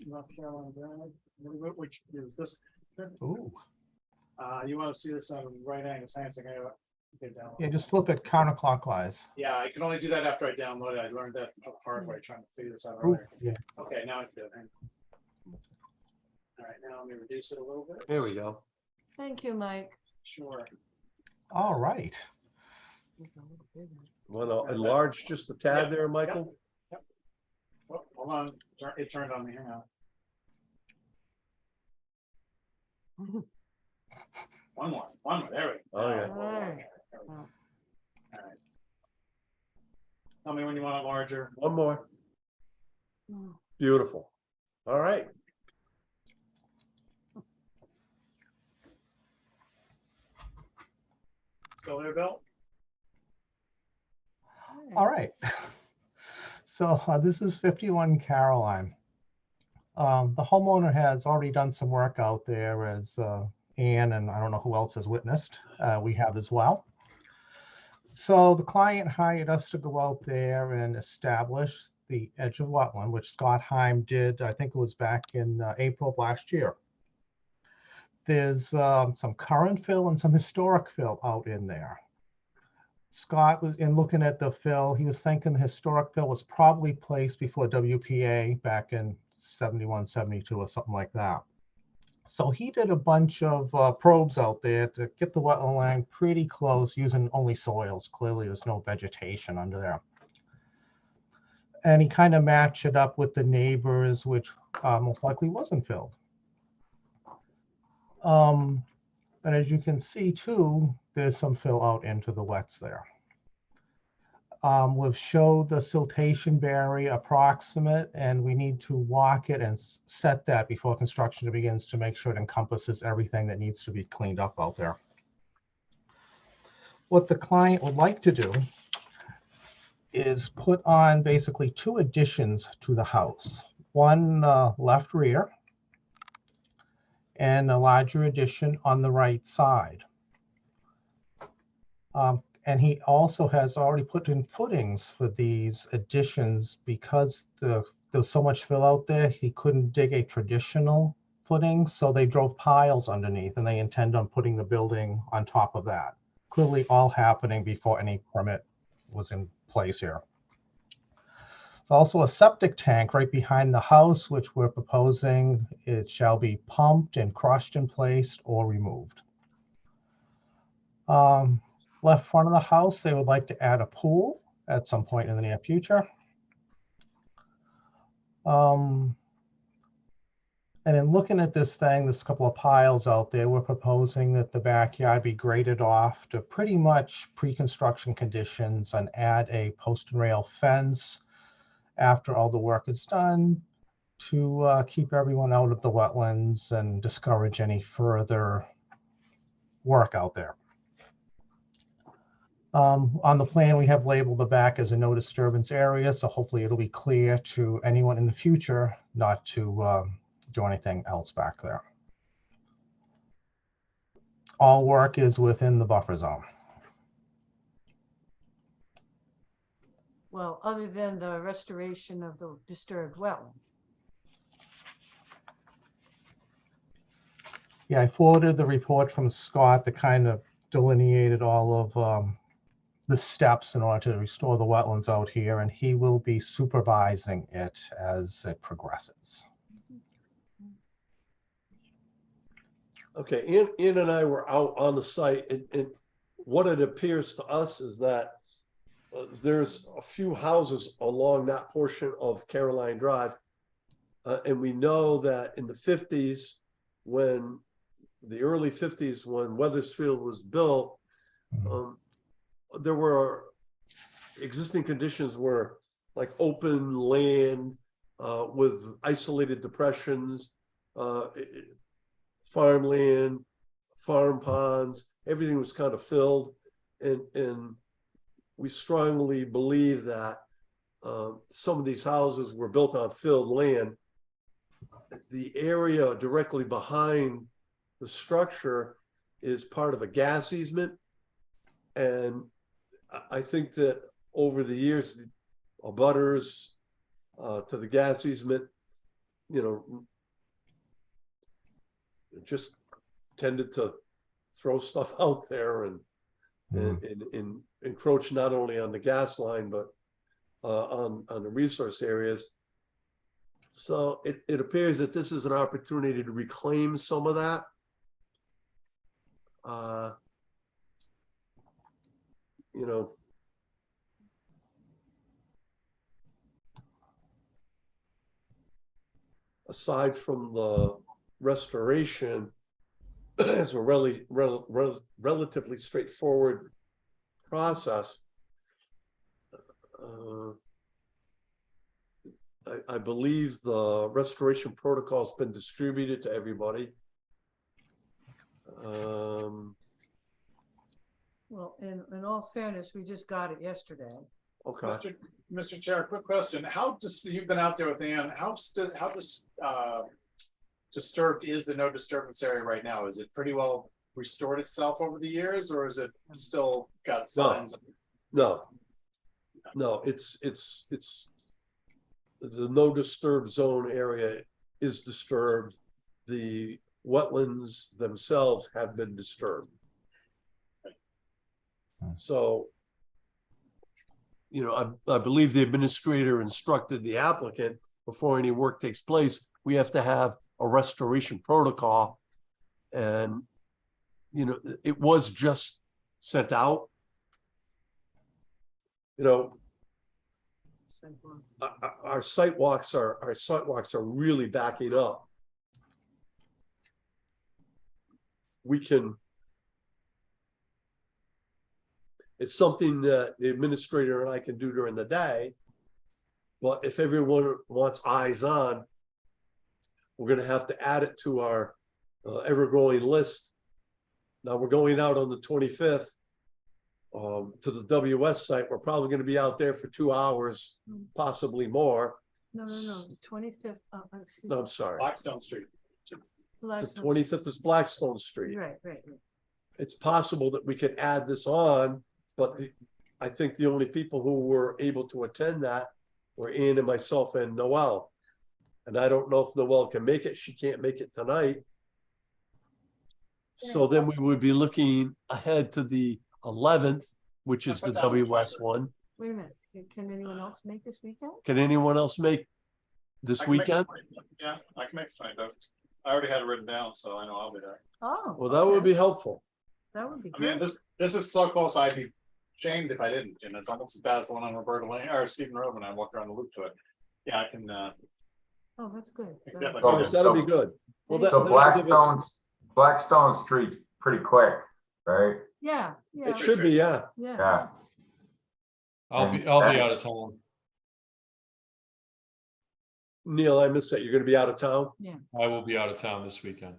North Carolina Drive, which is this, Ooh. you wanna see this on right angle, so I gotta get down. Yeah, just flip it counterclockwise. Yeah, I can only do that after I download it. I learned that the hard way trying to figure this out Ooh, earlier. yeah. Okay, now I can do it. All right, now let me reduce it a little bit. There we go. Thank you, Mike. Sure. All right. Make it a little bigger. Want to enlarge just a tad there, Michael? Yep. Oh, hold on, it turned on me, hang on. One more, there we go. Oh, yeah. All right. All right. Tell me when you want it larger. One more. Oh, Beautiful. All right. Still there, Bill? All right. So this is 51 Caroline. The homeowner has already done some work out there, as Ann and I don't know who else has witnessed. We have as well. So the client hired us to go out there and establish the edge of wetland, which Scott Heim did, I think it was back in April of last year. There's some current fill and some historic fill out in there. Scott was in looking at the fill, he was thinking the historic fill was probably placed before WPA back in 71, 72 or something like that. So he did a bunch of probes out there to get the wetland line pretty close using only soils. Clearly there's no vegetation under there. And he kind of matched it up with the neighbors, which most likely wasn't filled. And as you can see too, there's some fill out into the wets there. We've showed the siltation barrier approximate, and we need to walk it and set that before construction begins to make sure it encompasses everything that needs to be cleaned up out there. What the client would like to do is put on basically 2 additions to the house. One left rear and a larger addition on the right side. And he also has already put in footings for these additions because there's so much fill out there, he couldn't dig a traditional footing, so they drove piles underneath, and they intend on putting the building on top of that. Clearly all happening before any permit was in place here. There's also a septic tank right behind the house, which we're proposing it shall be pumped and crushed and placed or removed. Left front of the house, they would like to add a pool at some point in the near future. And in looking at this thing, there's a couple of piles out there. We're proposing that the backyard be graded off to pretty much pre-construction conditions and add a post and rail fence after all the work is done to keep everyone out of the wetlands and discourage any further work out there. On the plan, we have labeled the back as a no disturbance area, so hopefully it'll be clear to anyone in the future not to do anything else back there. All work is within the buffer zone. Well, other than the restoration of the disturbed well. Yeah, I forwarded the report from Scott that kind of delineated all of the steps in order to restore the wetlands out here, and he will be supervising it as it progresses. Okay, Ian and I were out on the site, and what it appears to us is that there's a few houses along that portion of Caroline Drive. And we know that in the 50s, when the early 50s, when Weathersfield was built, there were existing conditions were like open land with isolated depressions, farmland, farm ponds, everything was kind of filled. And we strongly believe that some of these houses were built on filled land. The area directly behind the structure is part of a gas easement. And I think that over the years, the abutters to the gas easement, you know, just tended to throw stuff out there and encroach not only on the gas line, but on the resource areas. So it appears that this is an opportunity to reclaim some of that. You know, aside from the restoration, it's a relatively straightforward process. I believe the restoration protocol has been distributed to everybody. Well, in all fairness, we just got it yesterday. Okay. Mr. Chair, quick question. How you've been out there with Ann, how disturbed is the no disturbance area right now? Is it pretty well restored itself over the years, or is it still got signs? No, it's the no disturb zone area is disturbed. The wetlands themselves have been disturbed. So, you know, I believe the administrator instructed the applicant before any work takes place, we have to have a restoration protocol. And, you know, it was just sent out. You know, our site walks are really backing up. We can. It's something that the administrator and I can do during the day. But if everyone wants eyes on, we're going to have to add it to our ever-growing list. Now we're going out on the 25th to the WS site. We're probably going to be out there for 2 hours, possibly more. No, 25th, excuse No, me. I'm sorry. Blackstone Street. The Blackstone. 25th is Blackstone Street. Right. It's possible that we could add this on, but I think the only people who were able to attend that were Ian and myself and Noel. And I don't know if Noel can make it. She can't make it tonight. So then we would be looking ahead to the 11th, which is the WS one. Wait a minute, can anyone else make this weekend? Can anyone else make this I can make the weekend? 20th. Yeah, I can make the 25th. I already had it written down, so I know I'll be there. Oh. Well, that would okay. be helpful. That would be I mean, good. this is so close, I'd be shamed if I didn't, and it's almost as bad as the one on Roberta Lane, or Stephen Road when I walked around the loop to it. Yeah, I can, Oh, that's good. I That's- definitely All do right, that. that'll be good. Well, So So that'll give us- Blackstone Street's pretty quick, right? Yeah. It should be, yeah. Yeah. I'll be out of town. Neil, I missed that. You're gonna be out of town? I will be out of town this weekend.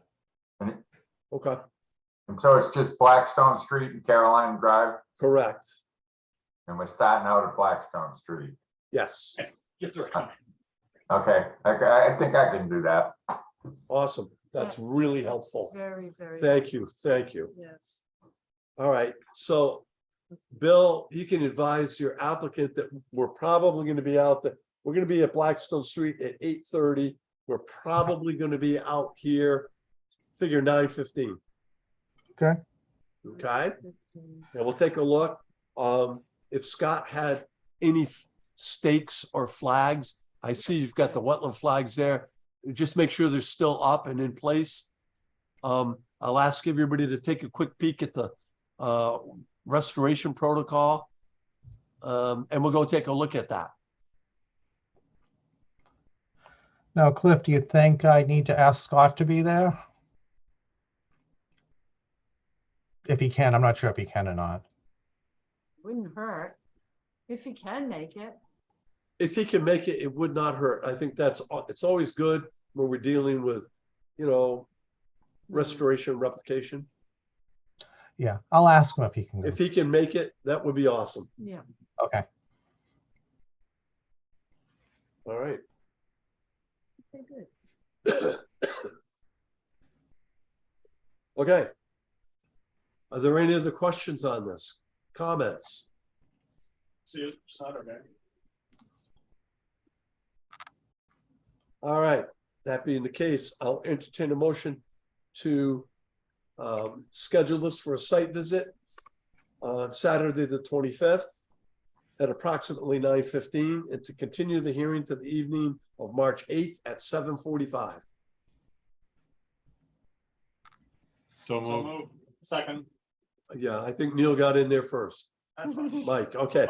Okay, And so it's just Blackstone Street and Caroline Drive, correct. and we're starting out at Blackstone Street. Yes, Get right. Okay, I think I can do that. awesome. That's really helpful. Very, very. Thank you, thank you. Yes. All right, so Bill, you can advise your applicant that we're probably gonna be out there. We're gonna be at Blackstone Street at 8:30. We're probably gonna be out here, figure 9:15. Okay. Okay, and we'll take a look. If Scott had any stakes or flags, I see you've got the wetland flags there. Just make sure they're still up and in place. I'll ask everybody to take a quick peek at the restoration protocol. And we'll go take a look at that. Now, Cliff, do you think I need to ask Scott to be there? If he can, I'm not sure if he can or not. Wouldn't hurt. If you can make it. If he can make it, it would not hurt. I think it's always good when we're dealing with, you know, restoration replication. Yeah, I'll ask him if he can go. If he can make it, that would be awesome. Yeah. Okay. All right. Okay, good. Okay. Are there any other questions on this? Comments? See you Saturday. All right. That being the case, I'll entertain a motion to schedule this for a site visit on Saturday, the 25th at approximately 9:15 and to continue the hearing to the evening of March 8th at 7:45. So So move. move. Second. Yeah, I think Neil got in there first. That's fine. Mike, okay.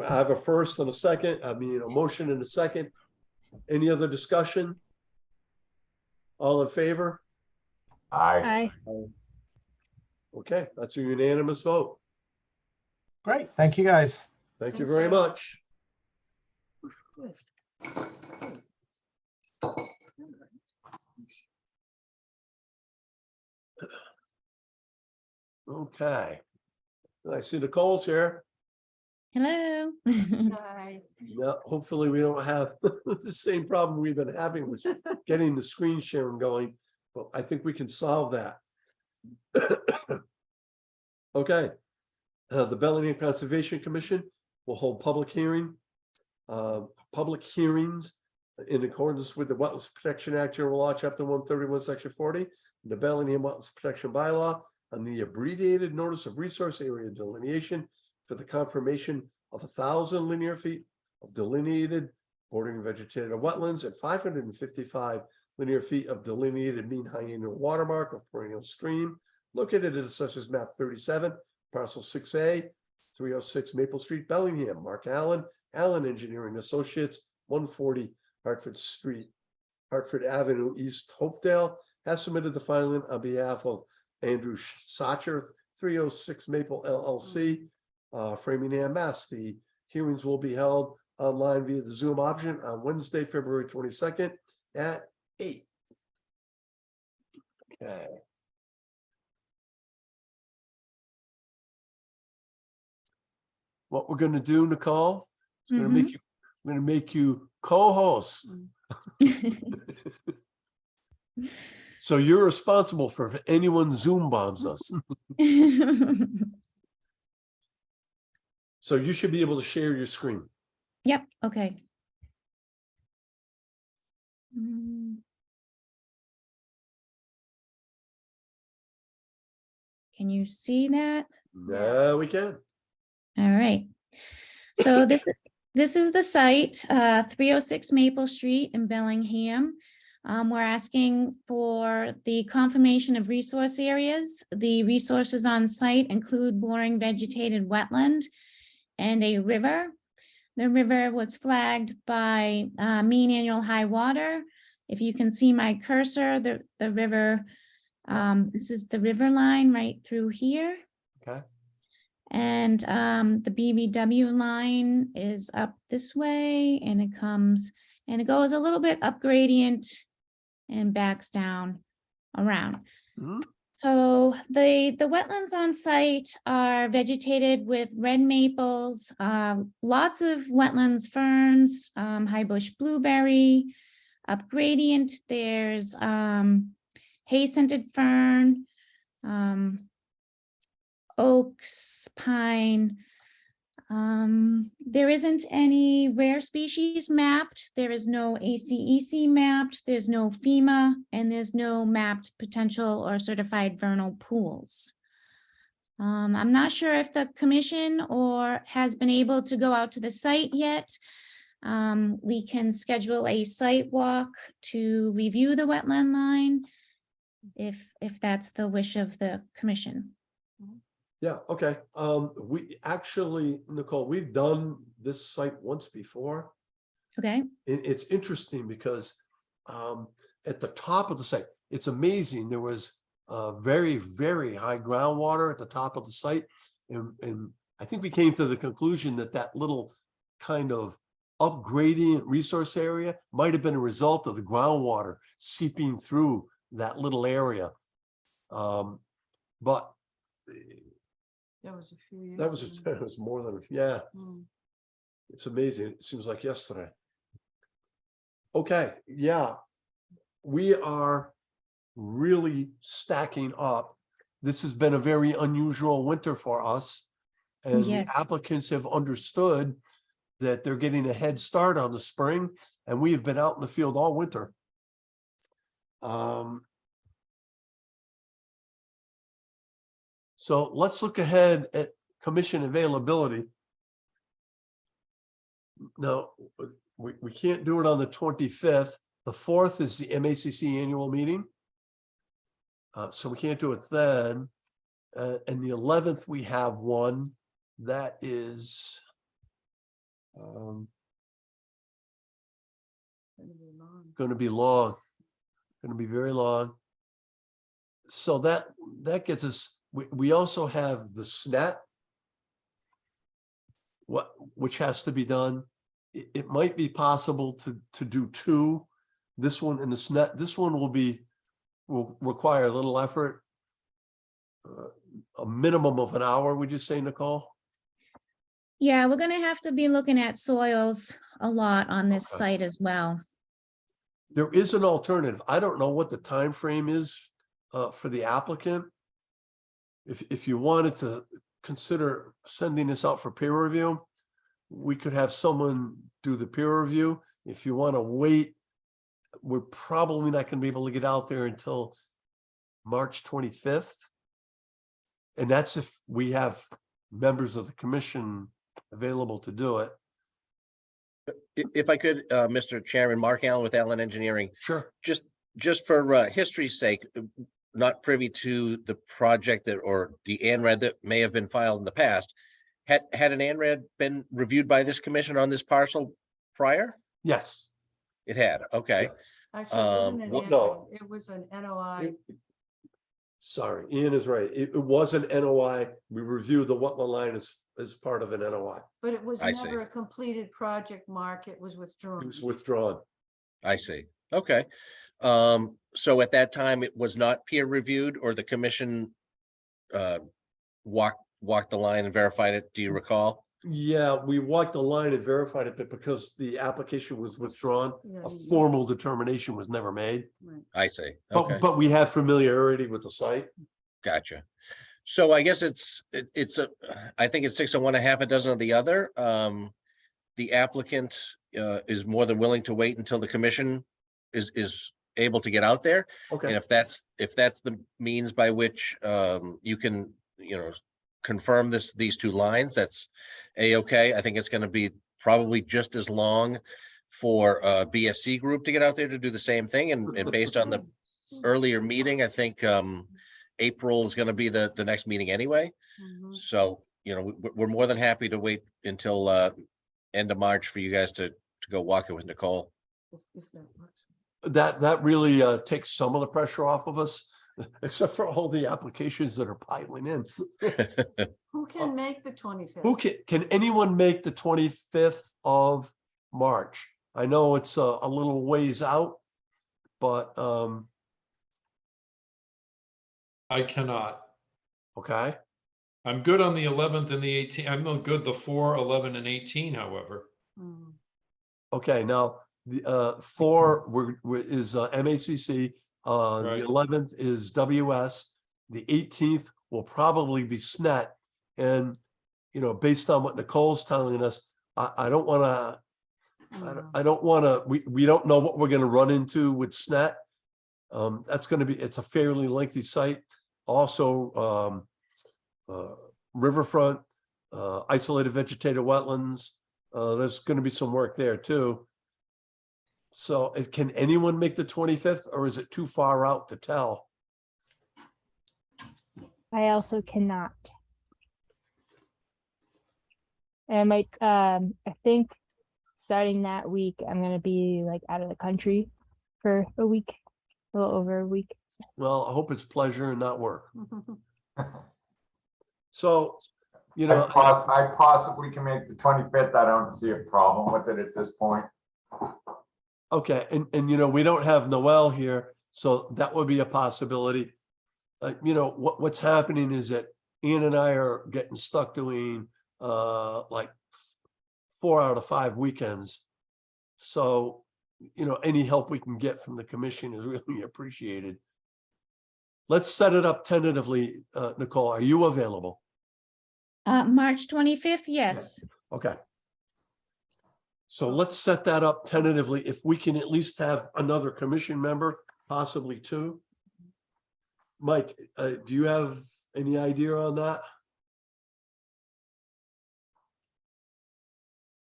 I have a first and a second. I mean, a motion and a second. Any other discussion? All in favor? Aye. Aye. Okay, that's a unanimous vote. Great. Thank you, guys. Thank you Thank very you. much. Good. Okay. I see Nicole's here. Hello. Bye. Now, hopefully we don't have the same problem we've been having with getting the screen sharing going, but I think we can solve that. Okay. The Bellingham Conservation Commission will hold public hearings in accordance with the Wetlands Protection Act, General Law, Chapter 131, Section 40, and the Bellingham Wetlands Protection Bylaw on the abbreviated notice of resource area delineation for the confirmation of 1,000 linear feet of delineated bordering vegetated wetlands and 555 linear feet of delineated mean high annual watermark of perennial stream located at Assessors Map 37, Parcel 6A, 306 Maple Street, Bellingham. Mark Allen, Allen Engineering Associates, 140 Hartford Street, Hartford Avenue East, Hopedale, has submitted the filing on behalf of Andrew Sacher, 306 Maple LLC, Framingham, Mass. The hearings will be held online via the Zoom option on Wednesday, February 22nd at 8. Okay. What we're going to do, Nicole, is going to make you, I'm going to make you co-host. So you're responsible for if anyone Zoom bombs us. So you should be able to share your screen. Yep, okay. Mm. Can you see that? No, we can. All right. So this is the site, 306 Maple Street in Bellingham. We're asking for the confirmation of resource areas. The resources on site include bordering vegetated wetland and a river. The river was flagged by mean annual high water. If you can see my cursor, the river, this is the river line right through here. Okay. And the BVW line is up this way and it comes and it goes a little bit up gradient and backs down around. Mhm. So the wetlands on site are vegetated with red maples, lots of wetlands ferns, high bush blueberry. Up gradient, there's hay scented fern, oaks, pine. There isn't any rare species mapped. There is no ACEC mapped. There's no FEMA, and there's no mapped potential or certified vernal pools. I'm not sure if the commission has been able to go out to the site yet. We can schedule a site walk to review the wetland line if that's the wish of the commission. Yeah, okay. We actually, Nicole, we've done this site once before. Okay. It's interesting because at the top of the site, it's amazing. There was very, very high groundwater at the top of the site. And I think we came to the conclusion that that little kind of upgradient resource area might have been a result of the groundwater seeping through that little area. But That was a few years. that was, ago. it was more than, yeah, Mm. it's amazing. It seems like yesterday. Okay, yeah, we are really stacking up. This has been a very unusual winter for us. And Yes. the applicants have understood that they're getting a head start on the spring, and we have been out in the field all winter. So let's look ahead at commission availability. No, we can't do it on the 25th. The 4th is the MACC annual meeting. So we can't do it then. And the 11th, we have one that is Gonna be long. going to be long, going to be very long. So that gets us, we also have the SNET, which has to be done. It might be possible to do two, this one and the SNET. This one will require a little effort. A minimum of an hour, would you say, Nicole? Yeah, we're gonna have to be looking at soils a lot on this Okay. site as well. There is an alternative. I don't know what the time frame is for the applicant. If you wanted to consider sending this out for peer review, we could have someone do the peer review. If you want to wait, we're probably not going to be able to get out there until March 25th. And that's if we have members of the commission available to do it. If I could, Mr. Chairman, Mark Allen with Allen Engineering, Sure. just for history's sake, not privy to the project that, or the ANRAD that may have been filed in the past. Had an ANRAD been reviewed by this commission on this parcel prior? Yes. It had, okay. Yes. Actually, it wasn't an what- no. NOI, it was an NOI. Sorry, Ian is right. It was an NOI. We reviewed the wetland line as part of an NOI. But it was I see. never a completed project, Mark. It was withdrawn. It was withdrawn. I see. Okay. So at that time, it was not peer reviewed, or the commission walked the line and verified it? Do you recall? Yeah, we walked the line and verified it, but because the application was withdrawn, Yeah, a you- formal determination was never made. Right. I see. Okay, But we have familiarity with the site. gotcha. So I guess I think it's 6 of one, a half a dozen of the other. The applicant is more than willing to wait until the commission is able to get out there. And Okay, if that's the means by which you can, confirm these two lines, that's a-okay. I think it's going to be probably just as long for BSC group to get out there to do the same thing. And based on the earlier meeting, I think April is going to be the next meeting anyway. Mhm. So, we're more than happy to wait until end of March for you guys to go walk it with Nicole. If that works. that really takes some of the pressure off of us, except for all the applications that are piling in. Who can make the 25th? Who can anyone make the 25th of March? I know it's a little ways out, but I cannot. okay. I'm good on the 11th and the 18th. I'm not good the 4, 11, and 18, however. Mm. Okay, now the 4 is MACC. Right. The 11th is WS. The 18th will probably be SNET. And based on what Nicole's telling us, I don't want to. Mm. I don't want to. We don't know what we're going to run into with SNET. That's going to be. It's a fairly lengthy site. Also, riverfront, isolated vegetated wetlands. There's going to be some work there too. So can anyone make the 25th, or is it too far out to tell? I also cannot. And I might, I think starting that week, I'm gonna be like out of the country for a week, a little over a week. Well, I hope it's pleasure and not work. Mm-hmm. So, I possibly can make the 25th. I don't see a problem with it at this point. okay, and we don't have Noel here, so that would be a possibility. What's happening is that Ian and I are getting stuck doing like 4 out of 5 weekends. So, any help we can get from the commission is really appreciated. Let's set it up tentatively. Nicole, are you available? March 25th, yes. Okay. So let's set that up tentatively. If we can at least have another commission member, possibly 2. Mike, do you have any idea on that?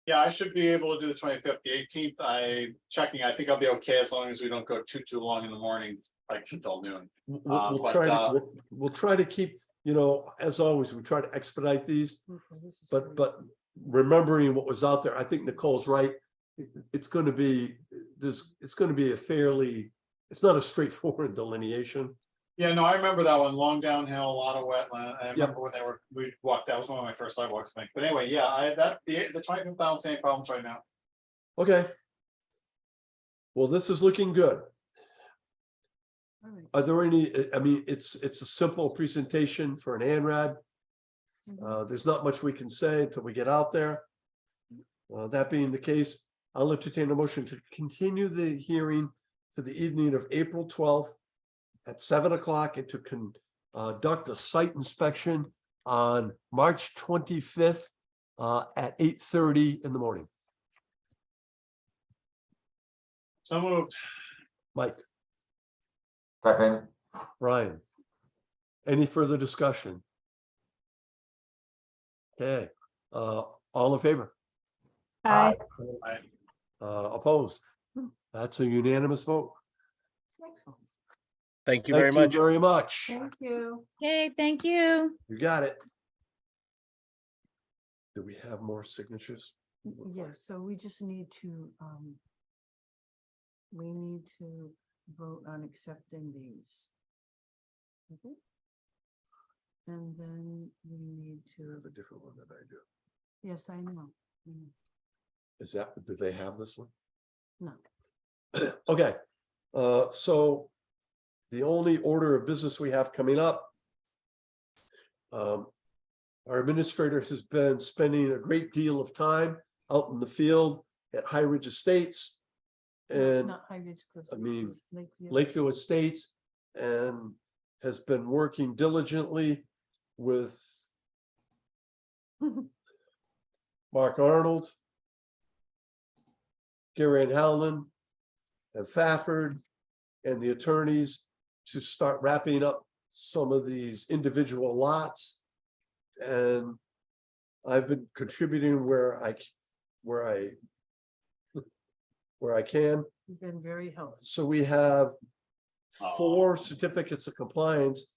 Yeah, I should be able to do the 25th. The 18th, I think I'll be okay as long as we don't go too long in the morning, like until noon. We'll but, try to, we'll try to keep, as always, we try to expedite these, Okay, this is but great. remembering what was out there, I think Nicole's right. It's going to be, it's going to be it's not a straightforward delineation. Yeah, no, I remember that one, long downhill, a lot of wetland. I remember when we walked, that was one of my first sidewalks thing. But anyway, yeah, the 25th, I don't see any problems right now. Okay. Well, this is looking good. All right. Are there any, it's a simple presentation for an ANRAD. Mhm. There's not much we can say until we get out there. That being the case, I'll entertain a motion to continue the hearing to the evening of April 12th at 7 o'clock and to conduct a site inspection on March 25th at 8:30 in the morning. So moved. Mike, Second, Brian. Any further discussion? Okay, all in favor? Aye. Opposed? That's a unanimous vote. Excellent. Thank you very Thank you much. very much. Thank you. Okay, thank you. You got it. Do we have more signatures? Yes, so we just need to, we need to vote on accepting these. Okay. And then we need I to, have a different one that I do. yes, I know. Is that, do they have this one? No, Okay, so the only order of business we have coming up. Our administrator has been spending a great deal of time out in the field at High Ridge Estates. And not High Ridge Cliff. I mean, Lakeview. Lakeview Estates, and has been working diligently with Mark Arnold, Gary and Howland, and Fafford, and the attorneys to start wrapping up some of these individual lots. And I've been contributing where I can. You've been very helpful. So we have 4 certificates of compliance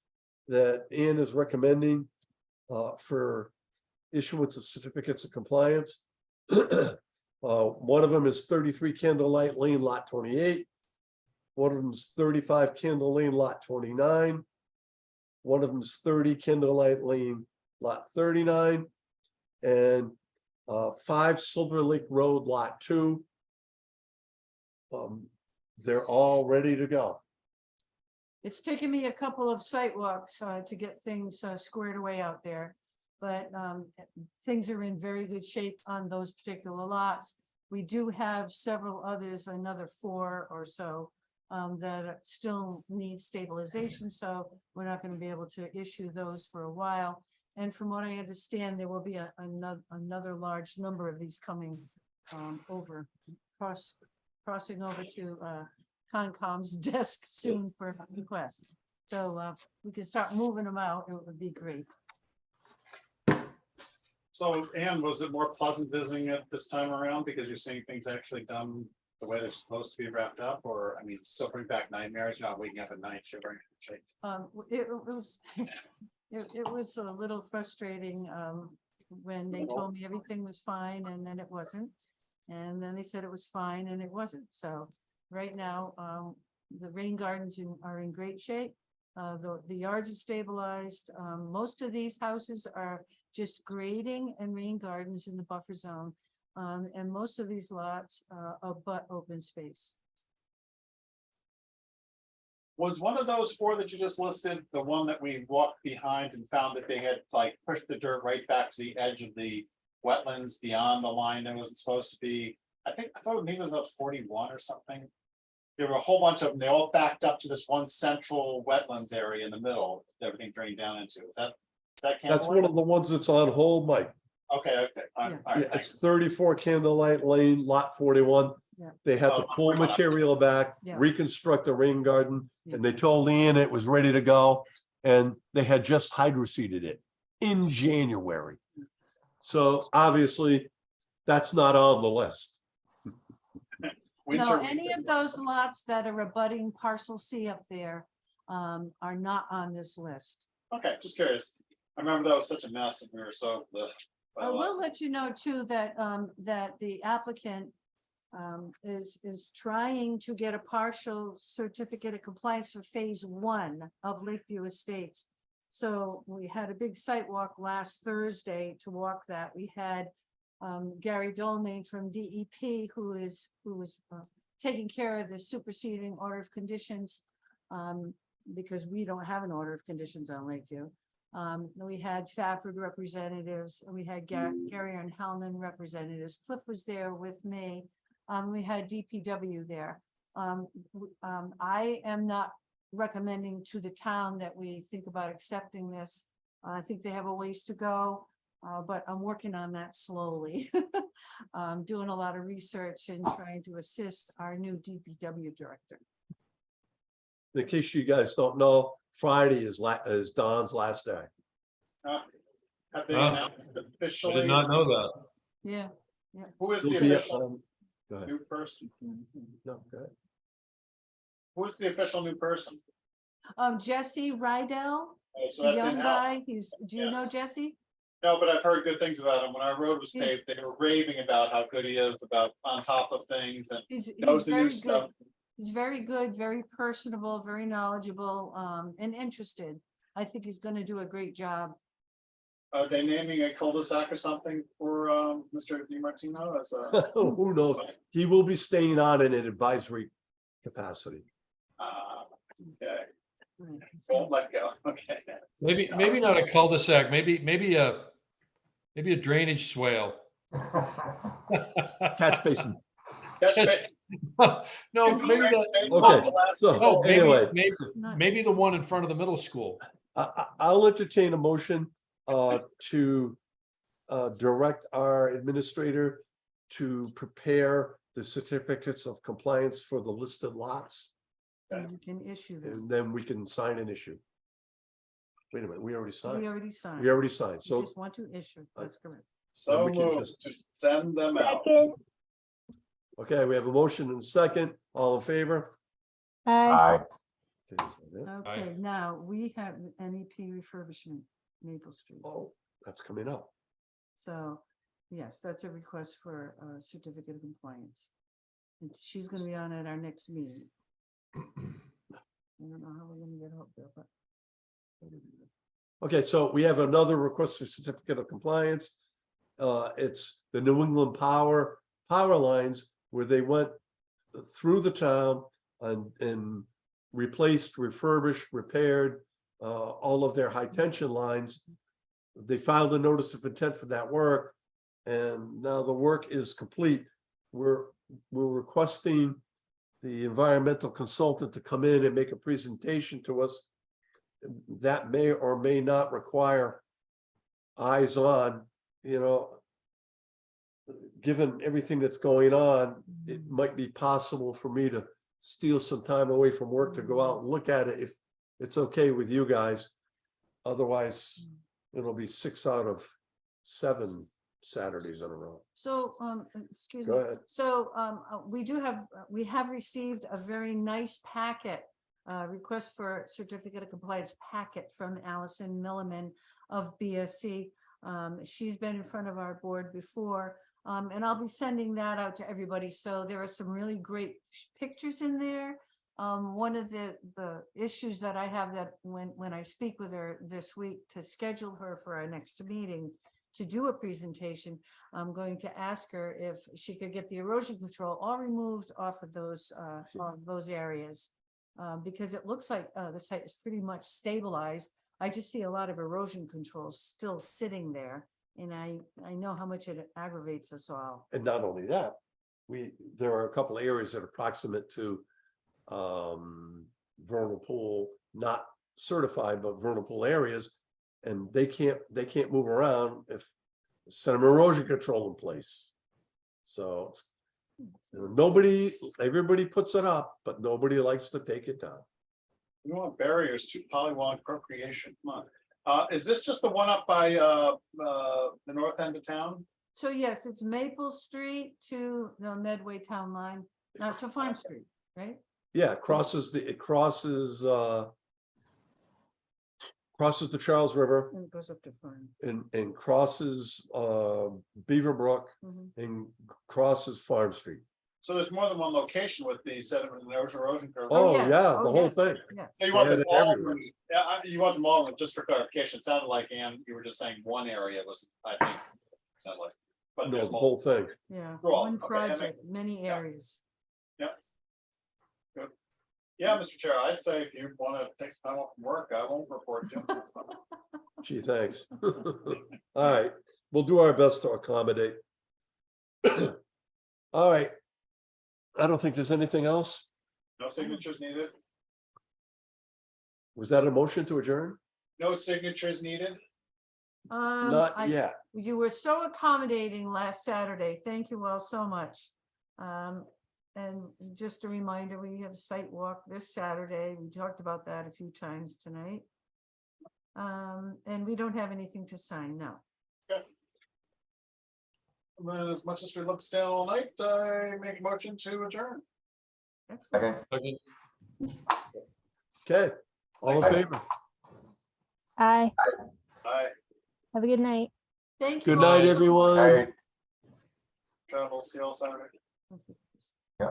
that Ann is recommending for issuance of certificates of compliance. One of them is 33 Candlelight Lane, lot 28. One of them is 35 Candle Lane, lot 29. One of them is 30 Candlelight Lane, lot 39. And 5 Silver Lake Road, lot 2. They're all ready to go. It's taken me a couple of site walks to get things squared away out there. But things are in very good shape on those particular lots. We do have several others, another 4 or so, that still need stabilization. So we're not going to be able to issue those for a while. And from what I understand, there will be another large number of these coming over, crossing over to Concom's desk soon for requests. So we can start moving them out. It would be great. So Ann, was it more pleasant visiting it this time around because you're seeing things actually done the way they're supposed to be wrapped up? Or, I mean, still bring back nightmares, not waking up at night shivering? It was, it was a little frustrating when they told me everything was fine and then it wasn't. And then they said it was fine and it wasn't. So right now, the rain gardens are in great shape. The yards are stabilized. Most of these houses are just grading and rain gardens in the buffer zone. And most of these lots abut open space. Was one of those 4 that you just listed, the one that we walked behind and found that they had like pushed the dirt right back to the edge of the wetlands beyond the line that wasn't supposed to be? I thought maybe it was about 41 or something. There were a whole bunch of them. They all backed up to this one central wetlands area in the middle. Everything drained down into. Is that That's one of the ones that's on hold, Mike. Okay. All Yeah, right, it's thanks. 34 Candlelight Lane, lot 41. Yeah. They have to Oh, pull we're gonna- material back, Yeah. reconstruct the rain garden, Yeah. and they told Ian it was ready to go. And they had just hydroseeded it in January. So obviously, that's not on the list. No, any of those lots that are abutting parcel C up there are not on this list. Okay, just curious. I remember that was such a mess and we were so. I will let you know too that that the applicant is trying to get a partial certificate of compliance for phase 1 of Lakeview Estates. So we had a big site walk last Thursday to walk that. We had Gary Dolman from DEP who was taking care of the superseding order of conditions because we don't have an order of conditions on Lakeview. We had Fafford representatives, we had Gary and Hellman representatives. Cliff was there with me. We had DPW there. I am not recommending to the town that we think about accepting this. I think they have a ways to go. But I'm working on that slowly. Doing a lot of research and trying to assist our new DPW director. In case you guys don't know, Friday is Don's last day. Have they Ah, announced I officially? did not know that. Yeah. Who is He'll the be, official go ahead. new person? No, go ahead. Who's the official new person? Jesse Rydell, Oh, so the that's young in-house. guy, do you Yeah. know Jesse? No, but I've heard good things about him. When our road was He's- paved, they were raving about how good he is, about on top of things and He's knows the new very good. stuff. He's very good, very personable, very knowledgeable, and interested. I think he's gonna do a great job. Are they naming a cul-de-sac or something for Mr. DiMartino as a? Who knows? He will be staying on in an advisory capacity. Okay, Right, he's won't let go. Okay. Maybe not a cul-de-sac, maybe a drainage swale. Catch basin. That's it. No, maybe that, Okay, so oh, anyway, maybe the one in front of the middle school. I'll entertain a motion to direct our administrator to prepare the certificates of compliance for the listed lots, And you can issue this. and then we can sign an issue. Wait a minute, we already We signed. already signed. We already signed, You so just want to issue. That's correct. So we can moved to send them out. Second, okay, we have a motion and a second. All in favor? aye. Okay, now we have the NEP refurbishment, Maple Street. Oh, that's coming up. So, yes, that's a request for a certificate of compliance. And she's gonna be on at our next meeting. I don't know how we're gonna get up there, but. Okay, so we have another request for certificate of compliance. It's the New England power lines where they went through the town and replaced, refurbished, repaired all of their high tension lines. They filed a notice of intent for that work, and now the work is complete. We're requesting the environmental consultant to come in and make a presentation to us. That may or may not require eyes on, given everything that's going on, it might be possible for me to steal some time away from work to go out and look at it if it's okay with you guys. Otherwise, it'll be 6 out of 7 Saturdays in a row. So, excuse Go me, ahead. so, we have received a very nice packet. Request for certificate of compliance packet from Allison Milliman of BSC. She's been in front of our board before, and I'll be sending that out to everybody. So there are some really great pictures in there. One of the issues that I have that when I speak with her this week to schedule her for our next meeting to do a presentation, I'm going to ask her if she could get the erosion control all removed off of those areas. Because it looks like the site is pretty much stabilized. I just see a lot of erosion controls still sitting there. And I know how much it aggravates us all. And not only that, there are a couple of areas that are proximate to vernal pool, not certified, but vernal pool areas. And they can't move around if set them erosion control in place. So everybody puts it up, but nobody likes to take it down. We want barriers to polywog procreation. Come on. Is this just the one up by the north end of town? So yes, it's Maple Street to the Medway Town Line, to Farm Street, right? Yeah, it crosses the Charles River And it goes up to Farm. and crosses Beaver Brook Mhm. and crosses Farm Street. So there's more than one location with the sediment and erosion curve. Oh, yes. yeah, Oh, the whole yes. thing. Yes. So you want They them had it all, everywhere. yeah, you want them all, just for clarification, it sounded like, Ann, you were just saying one area was, I think, sounded like. But No, there's the whole multiple. thing. Yeah, Cool. one Okay, that project, many yeah. areas. Yeah, Mr. Chair, I'd say if you want to take some time off from work, I won't report you. That's fine. Gee, thanks. All right, we'll do our best to accommodate. All right. I don't think there's anything else. No signatures needed, Was that a motion to adjourn? no signatures needed. Not yet. You were so accommodating last Saturday. Thank you all so much. And just a reminder, we have a site walk this Saturday. We talked about that a few times tonight. And we don't have anything to sign now. And then as much as we look stale all night, I make a motion to adjourn. Excellent. Okay. Okay, all in favor? Aye. Bye. Have a good night. Thank you. Good night, all. everyone. Hey, Travel, see you all Saturday. yeah.